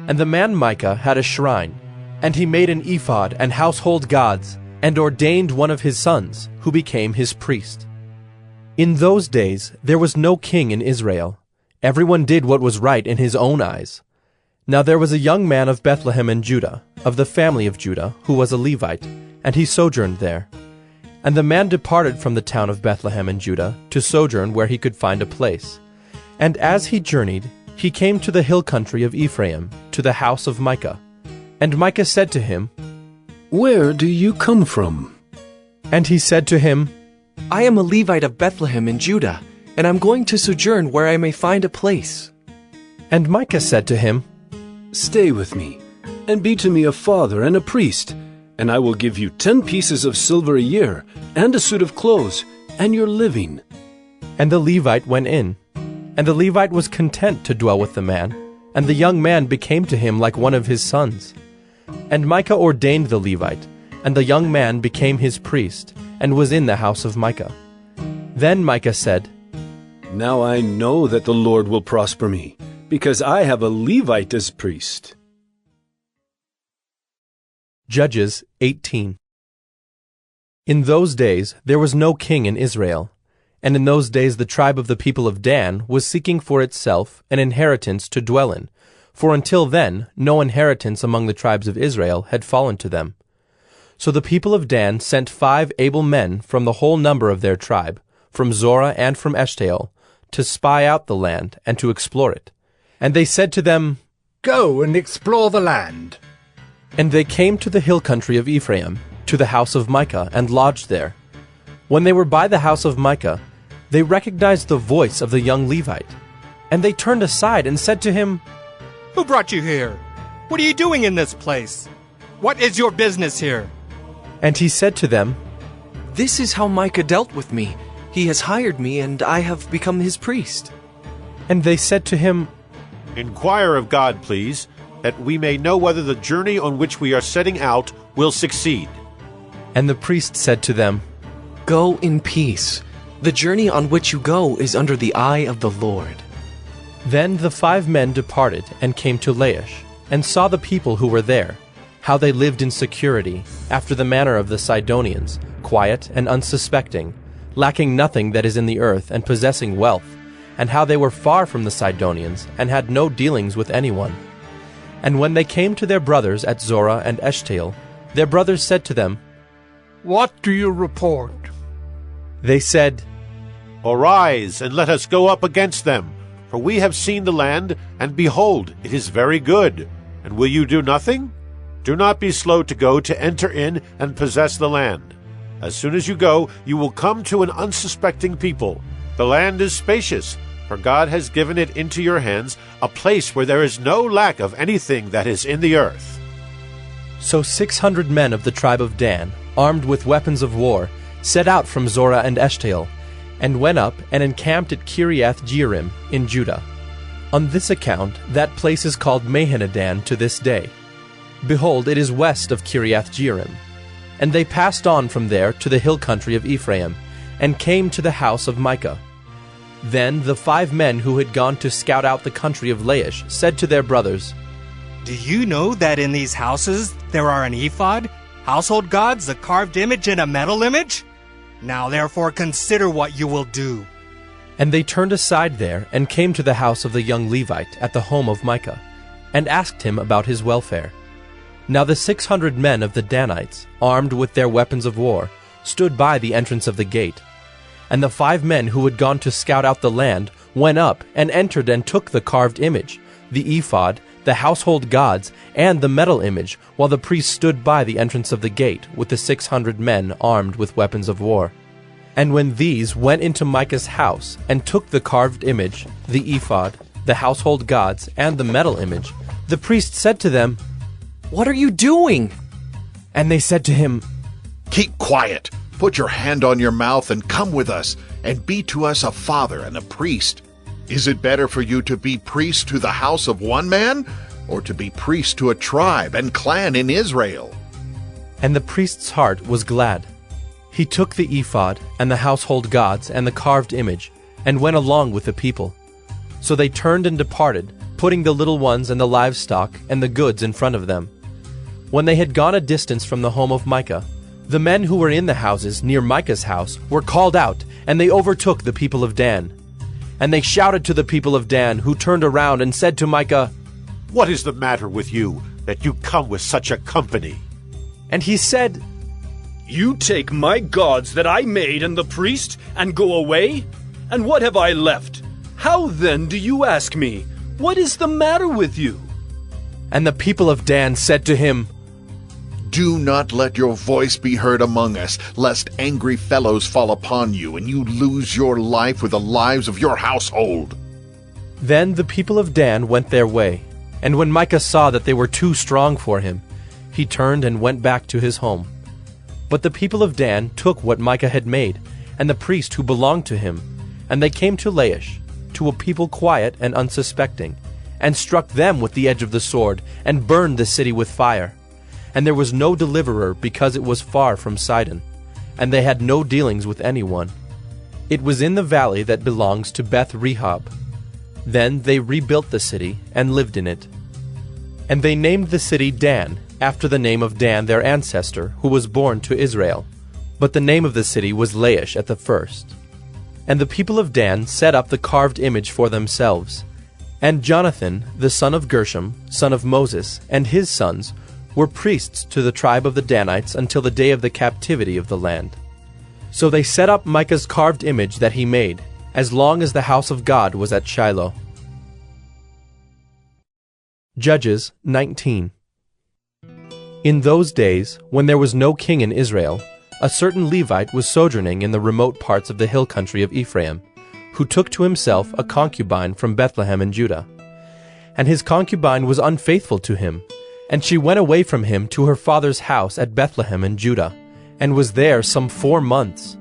And the man Micah had a shrine, and he made an ephod and household gods, and ordained one of his sons, who became his priest. In those days there was no king in Israel. Everyone did what was right in his own eyes. Now there was a young man of Bethlehem in Judah, of the family of Judah, who was a Levite, and he sojourned there. And the man departed from the town of Bethlehem in Judah to sojourn where he could find a place. And as he journeyed, he came to the hill country of Ephraim, to the house of Micah. And Micah said to him, Where do you come from? And he said to him, I am a Levite of Bethlehem in Judah, and I'm going to sojourn where I may find a place. And Micah said to him, Stay with me, and be to me a father and a priest, and I will give you 10 pieces of silver a year, and a suit of clothes, and your living. And the Levite went in. And the Levite was content to dwell with the man, and the young man became to him like one of his sons. And Micah ordained the Levite, and the young man became his priest, and was in the house of Micah. Then Micah said, Now I know that the Lord will prosper me, because I have a Levite as priest. Judges 18. In those days there was no king in Israel, and in those days the tribe of the people of Dan was seeking for itself an inheritance to dwell in, for until then no inheritance among the tribes of Israel had fallen to them. So the people of Dan sent 5 able men from the whole number of their tribe, from Zorah and from Eshtaol, to spy out the land and to explore it. And they said to them, Go and explore the land. And they came to the hill country of Ephraim, to the house of Micah, and lodged there. When they were by the house of Micah, they recognized the voice of the young Levite. And they turned aside and said to him, Who brought you here? What are you doing in this place? What is your business here? And he said to them, This is how Micah dealt with me. He has hired me, and I have become his priest. And they said to him, Inquire of God, please, that we may know whether the journey on which we are setting out will succeed. And the priest said to them, Go in peace. The journey on which you go is under the eye of the Lord. Then the 5 men departed and came to Laish, and saw the people who were there, how they lived in security, after the manner of the Sidonians, quiet and unsuspecting, lacking nothing that is in the earth, and possessing wealth, and how they were far from the Sidonians, and had no dealings with anyone. And when they came to their brothers at Zorah and Eshtaol, their brothers said to them, What do you report? They said, Arise, and let us go up against them, for we have seen the land, and behold, it is very good. And will you do nothing? Do not be slow to go to enter in and possess the land. As soon as you go, you will come to an unsuspecting people. The land is spacious, for God has given it into your hands, a place where there is no lack of anything that is in the earth. So 600 men of the tribe of Dan, armed with weapons of war, set out from Zorah and Eshtaol, and went up and encamped at Kiriath-Jearim in Judah. On this account that place is called Mahaneh-dan to this day. Behold, it is west of Kiriath-Jearim. And they passed on from there to the hill country of Ephraim, and came to the house of Micah. Then the 5 men who had gone to scout out the country of Laish said to their brothers, Do you know that in these houses there are an ephod, Household gods, a carved image, and a metal image? Now therefore consider what you will do. And they turned aside there, and came to the house of the young Levite at the home of Micah, and asked him about his welfare. Now the 600 men of the Danites, armed with their weapons of war, stood by the entrance of the gate. And the 5 men who had gone to scout out the land went up, and entered and took the carved image, the ephod, the household gods, and the metal image, while the priests stood by the entrance of the gate with the 600 men armed with weapons of war. And when these went into Micah's house, and took the carved image, the ephod, the household gods, and the metal image, the priest said to them, "What are you doing?" And they said to him, "Keep quiet. Put your hand on your mouth and come with us, and be to us a father and a priest. Is it better for you to be priest to the house of one man, or to be priest to a tribe and clan in Israel?" And the priest's heart was glad. He took the ephod, and the household gods, and the carved image, and went along with the people. So they turned and departed, putting the little ones and the livestock and the goods in front of them. When they had gone a distance from the home of Micah, the men who were in the houses near Micah's house were called out, and they overtook the people of Dan. And they shouted to the people of Dan, who turned around and said to Micah, "What is the matter with you, that you come with such a company?" And he said, "You take my gods that I made and the priest, and go away? And what have I left? How then do you ask me, what is the matter with you?" And the people of Dan said to him, "Do not let your voice be heard among us, lest angry fellows fall upon you, and you lose your life with the lives of your household." Then the people of Dan went their way, and when Micah saw that they were too strong for him, he turned and went back to his home. But the people of Dan took what Micah had made, and the priest who belonged to him, and they came to Laish, to a people quiet and unsuspecting, and struck them with the edge of the sword, and burned the city with fire. And there was no deliverer, because it was far from Sidon, and they had no dealings with anyone. It was in the valley that belongs to Beth Rehob. Then they rebuilt the city, and lived in it. And they named the city Dan, after the name of Dan their ancestor, who was born to Israel. But the name of the city was Laish at the first. And the people of Dan set up the carved image for themselves. And Jonathan, the son of Gershom, son of Moses, and his sons, were priests to the tribe of the Danites until the day of the captivity of the land. So they set up Micah's carved image that he made, as long as the house of God was at Shiloh. Judges 19. In those days, when there was no king in Israel, a certain Levite was sojourning in the remote parts of the hill country of Ephraim, who took to himself a concubine from Bethlehem in Judah. And his concubine was unfaithful to him, and she went away from him to her father's house at Bethlehem in Judah, and was there some 4 months.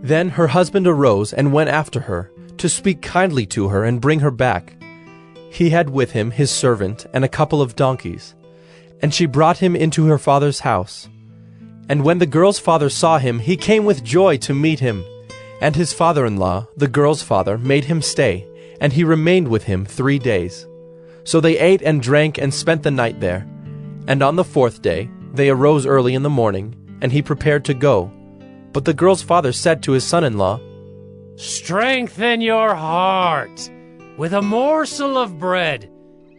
Then her husband arose and went after her, to speak kindly to her and bring her back. He had with him his servant and a couple of donkeys, and she brought him into her father's house. And when the girl's father saw him, he came with joy to meet him. And his father-in-law, the girl's father, made him stay, and he remained with him 3 days. So they ate and drank and spent the night there. And on the 4th day they arose early in the morning, and he prepared to go. But the girl's father said to his son-in-law, "Strengthen your heart with a morsel of bread,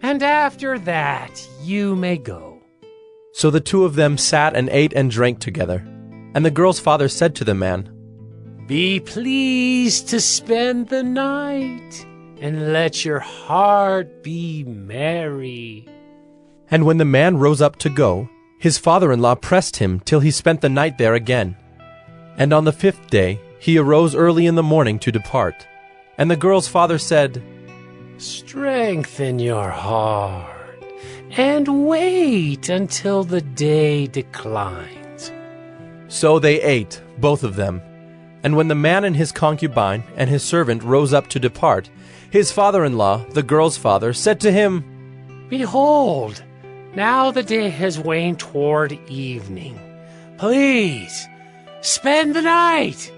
and after that you may go." So the 2 of them sat and ate and drank together. And the girl's father said to the man, "Be pleased to spend the night, and let your heart be merry." And when the man rose up to go, his father-in-law pressed him till he spent the night there again. And on the 5th day he arose early in the morning to depart. And the girl's father said, "Strengthen your heart, and wait until the day declines." So they ate, both of them. And when the man and his concubine and his servant rose up to depart, his father-in-law, the girl's father, said to him, "Behold, now the day has waned toward evening. Please, spend the night.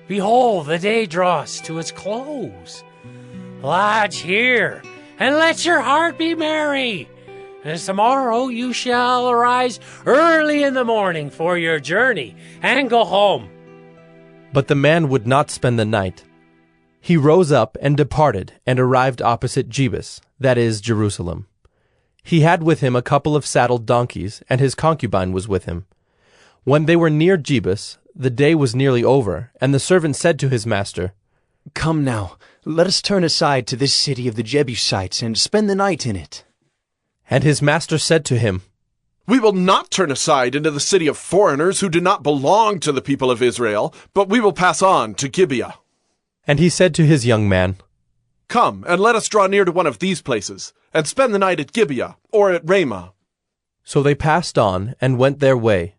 Behold, the day draws to its close. Lodge here, and let your heart be merry, And tomorrow you shall arise early in the morning for your journey and go home. But the man would not spend the night. He rose up and departed and arrived opposite Jebus, that is, Jerusalem. He had with him a couple of saddled donkeys, and his concubine was with him. When they were near Jebus, the day was nearly over, and the servant said to his master, "Come now, let us turn aside to this city of the Jebusites and spend the night in it." And his master said to him, "We will not turn aside into the city of foreigners who do not belong to the people of Israel, but we will pass on to Gibeah." And he said to his young man, "Come, and let us draw near to one of these places, and spend the night at Gibeah or at Ramah." So they passed on and went their way.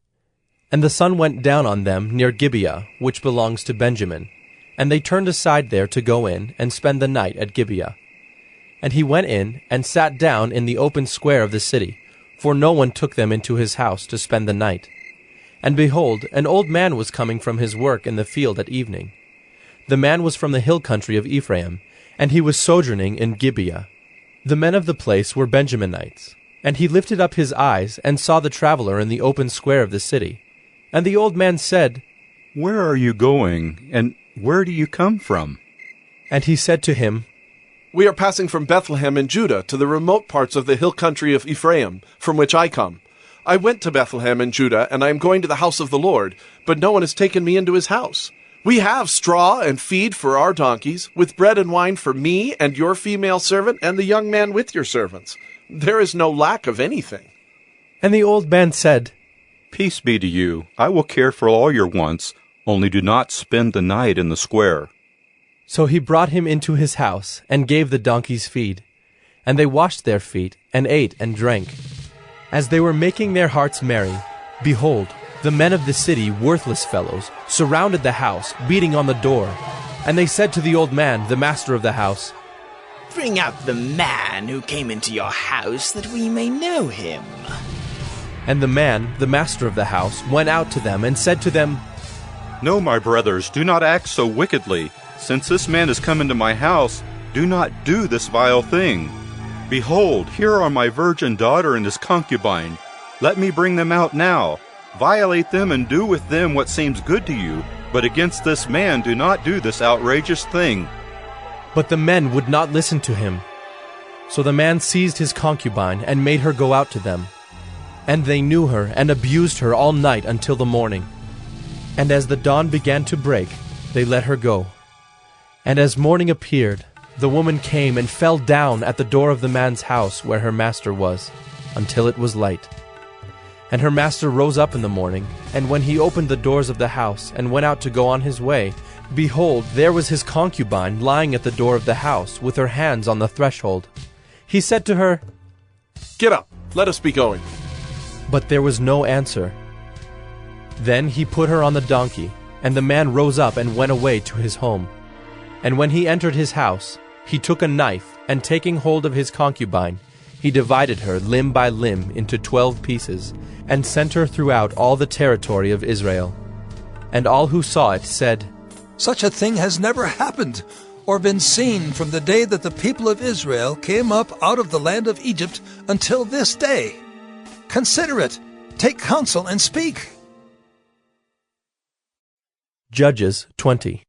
And the sun went down on them near Gibeah, which belongs to Benjamin. And they turned aside there to go in and spend the night at Gibeah. And he went in and sat down in the open square of the city, for no one took them into his house to spend the night. And behold, an old man was coming from his work in the field at evening. The man was from the hill country of Ephraim, and he was sojourning in Gibeah. The men of the place were Benjaminites. And he lifted up his eyes and saw the traveler in the open square of the city. And the old man said, "Where are you going, and where do you come from?" And he said to him, "We are passing from Bethlehem in Judah to the remote parts of the hill country of Ephraim, from which I come. I went to Bethlehem in Judah, and I am going to the house of the Lord, but no one has taken me into his house. We have straw and feed for our donkeys, with bread and wine for me and your female servant and the young man with your servants. There is no lack of anything." And the old man said, "Peace be to you. I will care for all your wants, only do not spend the night in the square." So he brought him into his house, and gave the donkeys feed. And they washed their feet, and ate and drank. As they were making their hearts merry, behold, the men of the city, worthless fellows, surrounded the house, beating on the door. And they said to the old man, the master of the house, "Bring out the man who came into your house, that we may know him." And the man, the master of the house, went out to them and said to them, "No, my brothers, do not act so wickedly. Since this man has come into my house, do not do this vile thing. Behold, here are my virgin daughter and his concubine. Let me bring them out now. Violate them and do with them what seems good to you, but against this man do not do this outrageous thing." But the men would not listen to him. So the man seized his concubine and made her go out to them. And they knew her and abused her all night until the morning. And as the dawn began to break, they let her go. And as morning appeared, the woman came and fell down at the door of the man's house where her master was, until it was light. And her master rose up in the morning, and when he opened the doors of the house and went out to go on his way, behold, there was his concubine lying at the door of the house, with her hands on the threshold. He said to her, "Get up, let us be going." But there was no answer. Then he put her on the donkey, and the man rose up and went away to his home. And when he entered his house, he took a knife, and taking hold of his concubine, he divided her limb by limb into 12 pieces, and sent her throughout all the territory of Israel. And all who saw it said, "Such a thing has never happened or been seen from the day that the people of Israel came up out of the land of Egypt until this day. Consider it, take counsel, and speak." Judges 20.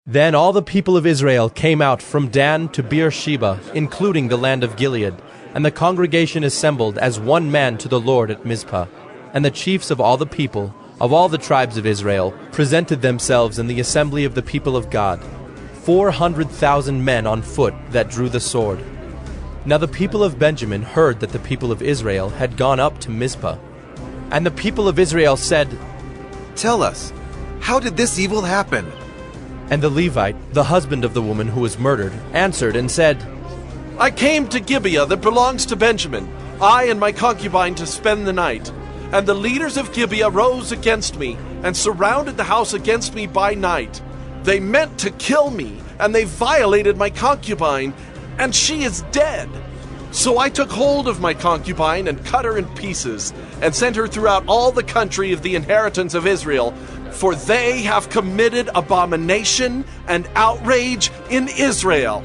Then all the people of Israel came out from Dan to Beersheba, including the land of Gilead, and the congregation assembled as one man to the Lord at Mizpah. And the chiefs of all the people, of all the tribes of Israel, presented themselves in the assembly of the people of God, 400,000 men on foot that drew the sword. Now the people of Benjamin heard that the people of Israel had gone up to Mizpah. And the people of Israel said, "Tell us, how did this evil happen?" And the Levite, the husband of the woman who was murdered, answered and said, "I came to Gibeah that belongs to Benjamin, I and my concubine, to spend the night. And the leaders of Gibeah rose against me and surrounded the house against me by night. They meant to kill me, and they violated my concubine, and she is dead. So I took hold of my concubine and cut her in pieces, and sent her throughout all the country of the inheritance of Israel, for they have committed abomination and outrage in Israel.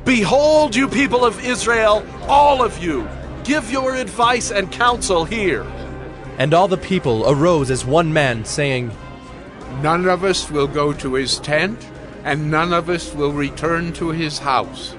Behold, you people of Israel, all of you, Give your advice and counsel here. And all the people arose as one man, saying, None of us will go to his tent, and none of us will return to his house.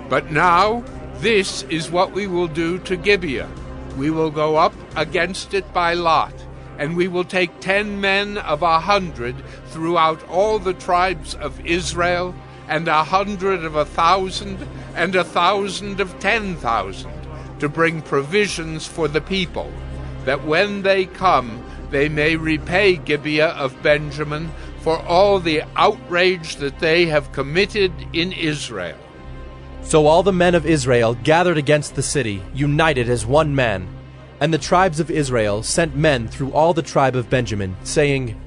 But now, this is what we will do to Gibeah. We will go up against it by lot, and we will take 10 men of 100 throughout all the tribes of Israel, and 100 of 1,000, and 1,000 of 10,000, to bring provisions for the people, that when they come, they may repay Gibeah of Benjamin for all the outrage that they have committed in Israel. So all the men of Israel gathered against the city, united as one man. And the tribes of Israel sent men through all the tribe of Benjamin, saying,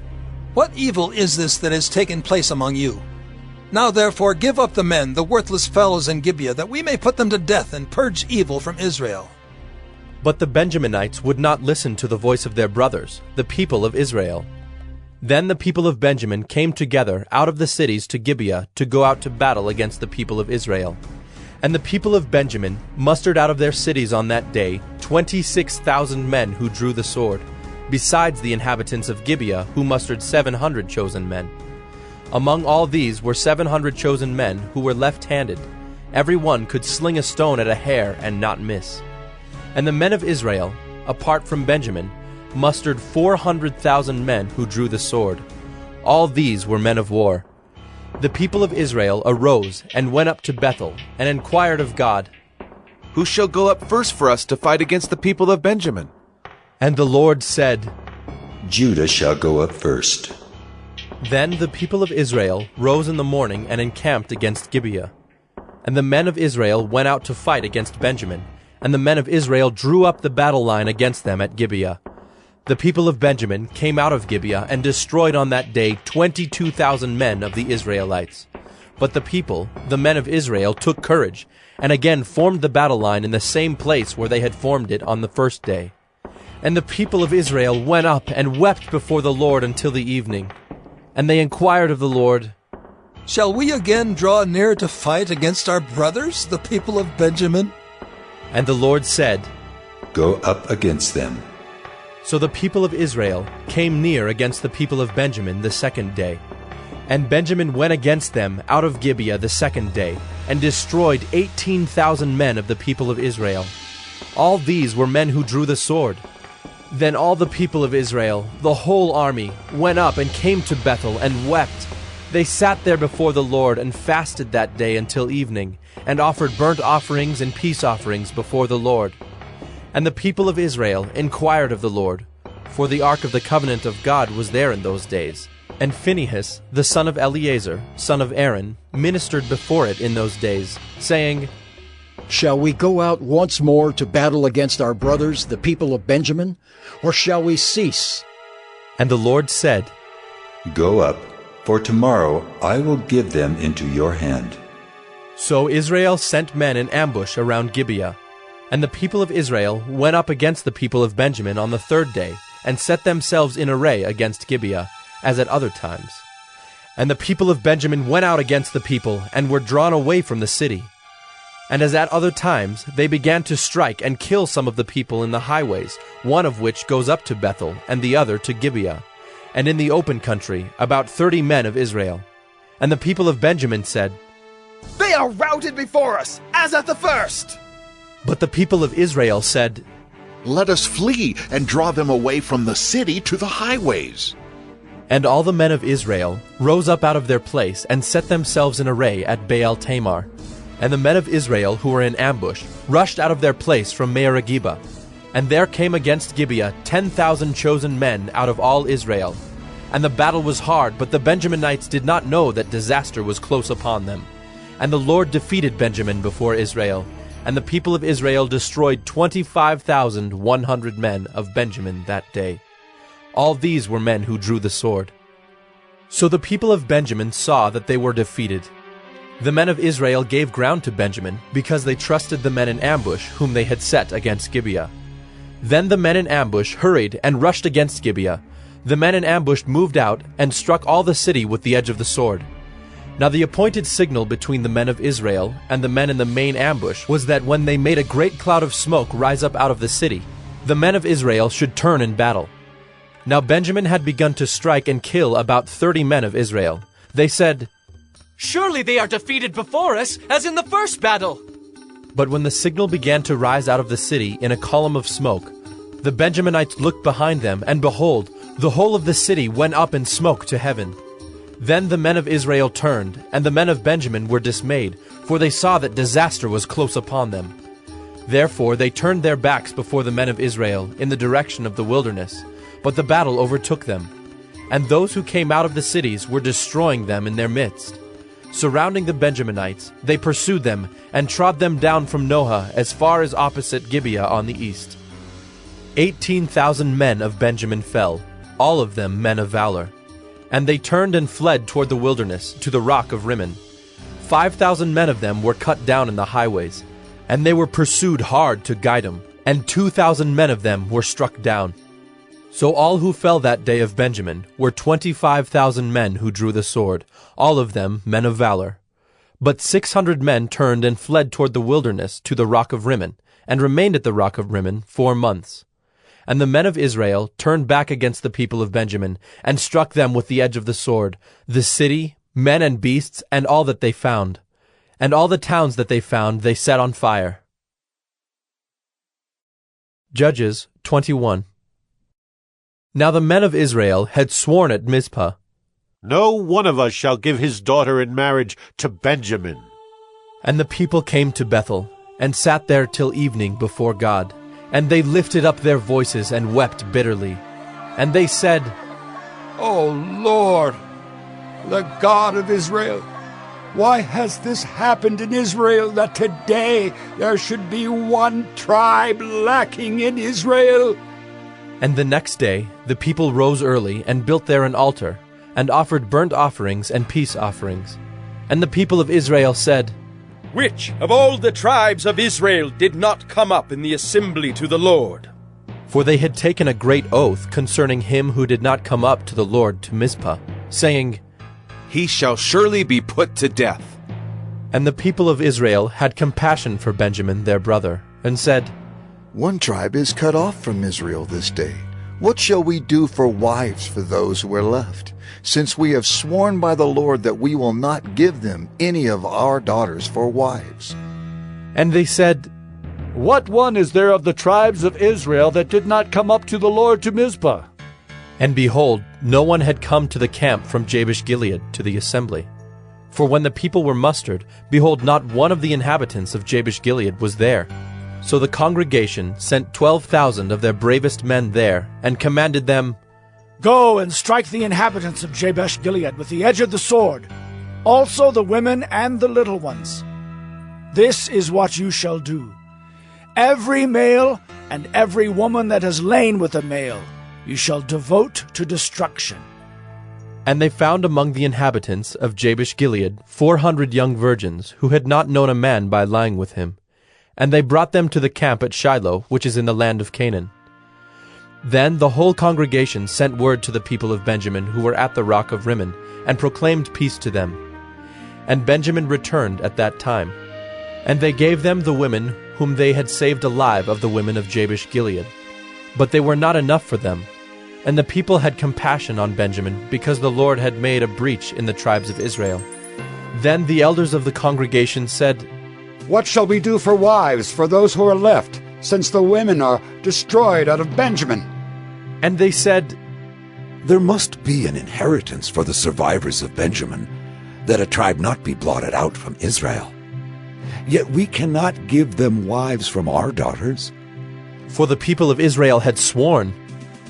What evil is this that has taken place among you? Now therefore give up the men, the worthless fellows in Gibeah, that we may put them to death and purge evil from Israel. But the Benjaminites would not listen to the voice of their brothers, the people of Israel. Then the people of Benjamin came together out of the cities to Gibeah to go out to battle against the people of Israel. And the people of Benjamin mustered out of their cities on that day 26,000 men who drew the sword, besides the inhabitants of Gibeah, who mustered 700 chosen men. Among all these were 700 chosen men who were left-handed. Every one could sling a stone at a hair and not miss. And the men of Israel, apart from Benjamin, mustered 400,000 men who drew the sword. All these were men of war. The people of Israel arose and went up to Bethel and inquired of God, Who shall go up first for us to fight against the people of Benjamin? And the Lord said, Judah shall go up first. Then the people of Israel rose in the morning and encamped against Gibeah. And the men of Israel went out to fight against Benjamin, and the men of Israel drew up the battle line against them at Gibeah. The people of Benjamin came out of Gibeah and destroyed on that day 22,000 men of the Israelites. But the people, the men of Israel, took courage, and again formed the battle line in the same place where they had formed it on the first day. And the people of Israel went up and wept before the Lord until the evening. And they inquired of the Lord, Shall we again draw near to fight against our brothers, the people of Benjamin? And the Lord said, Go up against them. So the people of Israel came near against the people of Benjamin the second day. And Benjamin went against them out of Gibeah the second day, and destroyed 18,000 men of the people of Israel. All these were men who drew the sword. Then all the people of Israel, the whole army, went up and came to Bethel and wept. They sat there before the Lord and fasted that day until evening, and offered burnt offerings and peace offerings before the Lord. And the people of Israel inquired of the Lord, for the ark of the covenant of God was there in those days. And Phinehas, the son of Eleazar, son of Aaron, ministered before it in those days, saying, Shall we go out once more to battle against our brothers, the people of Benjamin, or shall we cease? And the Lord said, Go up, for tomorrow I will give them into your hand. So Israel sent men in ambush around Gibeah. And the people of Israel went up against the people of Benjamin on the third day, and set themselves in array against Gibeah, as at other times. And the people of Benjamin went out against the people, and were drawn away from the city. And as at other times, they began to strike and kill some of the people in the highways, one of which goes up to Bethel, and the other to Gibeah, and in the open country about 30 men of Israel. And the people of Benjamin said, They are routed before us, as at the first. But the people of Israel said, Let us flee and draw them away from the city to the highways. And all the men of Israel rose up out of their place and set themselves in array at Baal Tamar. And the men of Israel who were in ambush rushed out of their place from Mearagibah. And there came against Gibeah 10,000 chosen men out of all Israel. And the battle was hard, but the Benjaminites did not know that disaster was close upon them. And the Lord defeated Benjamin before Israel. And the people of Israel destroyed 25,100 men of Benjamin that day. All these were men who drew the sword. So the people of Benjamin saw that they were defeated. The men of Israel gave ground to Benjamin, because they trusted the men in ambush whom they had set against Gibeah. Then the men in ambush hurried and rushed against Gibeah. The men in ambush moved out and struck all the city with the edge of the sword. Now the appointed signal between the men of Israel and the men in the main ambush was that when they made a great cloud of smoke rise up out of the city, the men of Israel should turn in battle. Now Benjamin had begun to strike and kill about 30 men of Israel. They said, "Surely they are defeated before us, as in the first battle." But when the signal began to rise out of the city in a column of smoke, the Benjaminites looked behind them, and behold, the whole of the city went up in smoke to heaven. Then the men of Israel turned, and the men of Benjamin were dismayed, for they saw that disaster was close upon them. Therefore they turned their backs before the men of Israel in the direction of the wilderness, but the battle overtook them. And those who came out of the cities were destroying them in their midst. Surrounding the Benjaminites, they pursued them, and trod them down from Noah as far as opposite Gibeah on the east. 18,000 men of Benjamin fell, all of them men of valor. And they turned and fled toward the wilderness, to the rock of Rimmon. 5,000 men of them were cut down in the highways, and they were pursued hard to Gidom, and 2,000 men of them were struck down. So all who fell that day of Benjamin were 25,000 men who drew the sword, all of them men of valor. But 600 men turned and fled toward the wilderness to the rock of Rimmon, and remained at the rock of Rimmon 4 months. And the men of Israel turned back against the people of Benjamin, and struck them with the edge of the sword, the city, men and beasts, and all that they found. And all the towns that they found they set on fire. Judges 21. Now the men of Israel had sworn at Mizpah, "No one of us shall give his daughter in marriage to Benjamin." And the people came to Bethel, and sat there till evening before God. And they lifted up their voices and wept bitterly. And they said, "O Lord, the God of Israel, why has this happened in Israel, that today there should be one tribe lacking in Israel?" And the next day the people rose early, and built there an altar, and offered burnt offerings and peace offerings. And the people of Israel said, "Which of all the tribes of Israel did not come up in the assembly to the Lord?" For they had taken a great oath concerning him who did not come up to the Lord to Mizpah, saying, "He shall surely be put to death." And the people of Israel had compassion for Benjamin their brother, and said, "One tribe is cut off from Israel this day. What shall we do for wives for those who are left, since we have sworn by the Lord that we will not give them any of our daughters for wives?" And they said, "What one is there of the tribes of Israel that did not come up to the Lord to Mizpah?" And behold, no one had come to the camp from Jabesh-Gilead to the assembly. For when the people were mustered, behold, not one of the inhabitants of Jabesh-Gilead was there. So the congregation sent 12,000 of their bravest men there, and commanded them, "Go and strike the inhabitants of Jabesh-Gilead with the edge of the sword, also the women and the little ones. This is what you shall do. Every male and every woman that has lain with a male you shall devote to destruction." And they found among the inhabitants of Jabesh-Gilead 400 young virgins, who had not known a man by lying with him. And they brought them to the camp at Shiloh, which is in the land of Canaan. Then the whole congregation sent word to the people of Benjamin who were at the rock of Rimmon, and proclaimed peace to them. And Benjamin returned at that time. And they gave them the women whom they had saved alive of the women of Jabesh-Gilead. But they were not enough for them. And the people had compassion on Benjamin, because the Lord had made a breach in the tribes of Israel. Then the elders of the congregation said, "What shall we do for wives for those who are left, since the women are destroyed out of Benjamin?" And they said, "There must be an inheritance for the survivors of Benjamin, that a tribe not be blotted out from Israel. Yet we cannot give them wives from our daughters." For the people of Israel had sworn,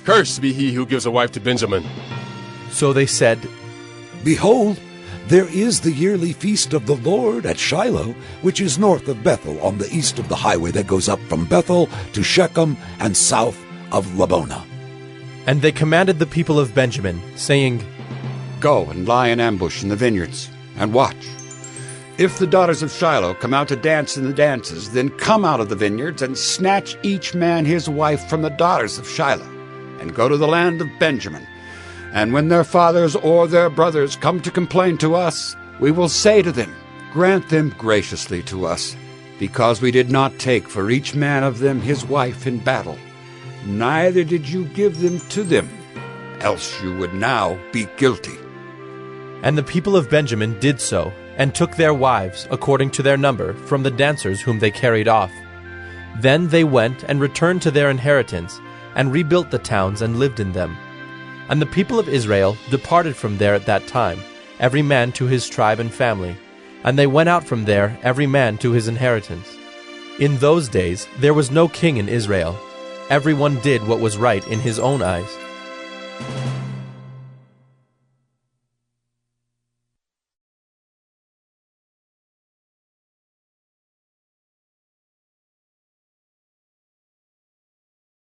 "Cursed be he who gives a wife to Benjamin." So they said, "Behold, there is the yearly feast of the Lord at Shiloh, which is north of Bethel, on the east of the highway that goes up from Bethel to Shechem, and south of Labonah." And they commanded the people of Benjamin, saying, "Go and lie in ambush in the vineyards, and watch. If the daughters of Shiloh come out to dance in the dances, then come out of the vineyards, and snatch each man his wife from the daughters of Shiloh, and go to the land of Benjamin. And when their fathers or their brothers come to complain to us, we will say to them, Grant them graciously to us, because we did not take for each man of them his wife in battle, neither did you give them to them, else you would now be guilty. And the people of Benjamin did so, and took their wives, according to their number, from the dancers whom they carried off. Then they went and returned to their inheritance, and rebuilt the towns and lived in them. And the people of Israel departed from there at that time, every man to his tribe and family, and they went out from there every man to his inheritance. In those days there was no king in Israel. Everyone did what was right in his own eyes.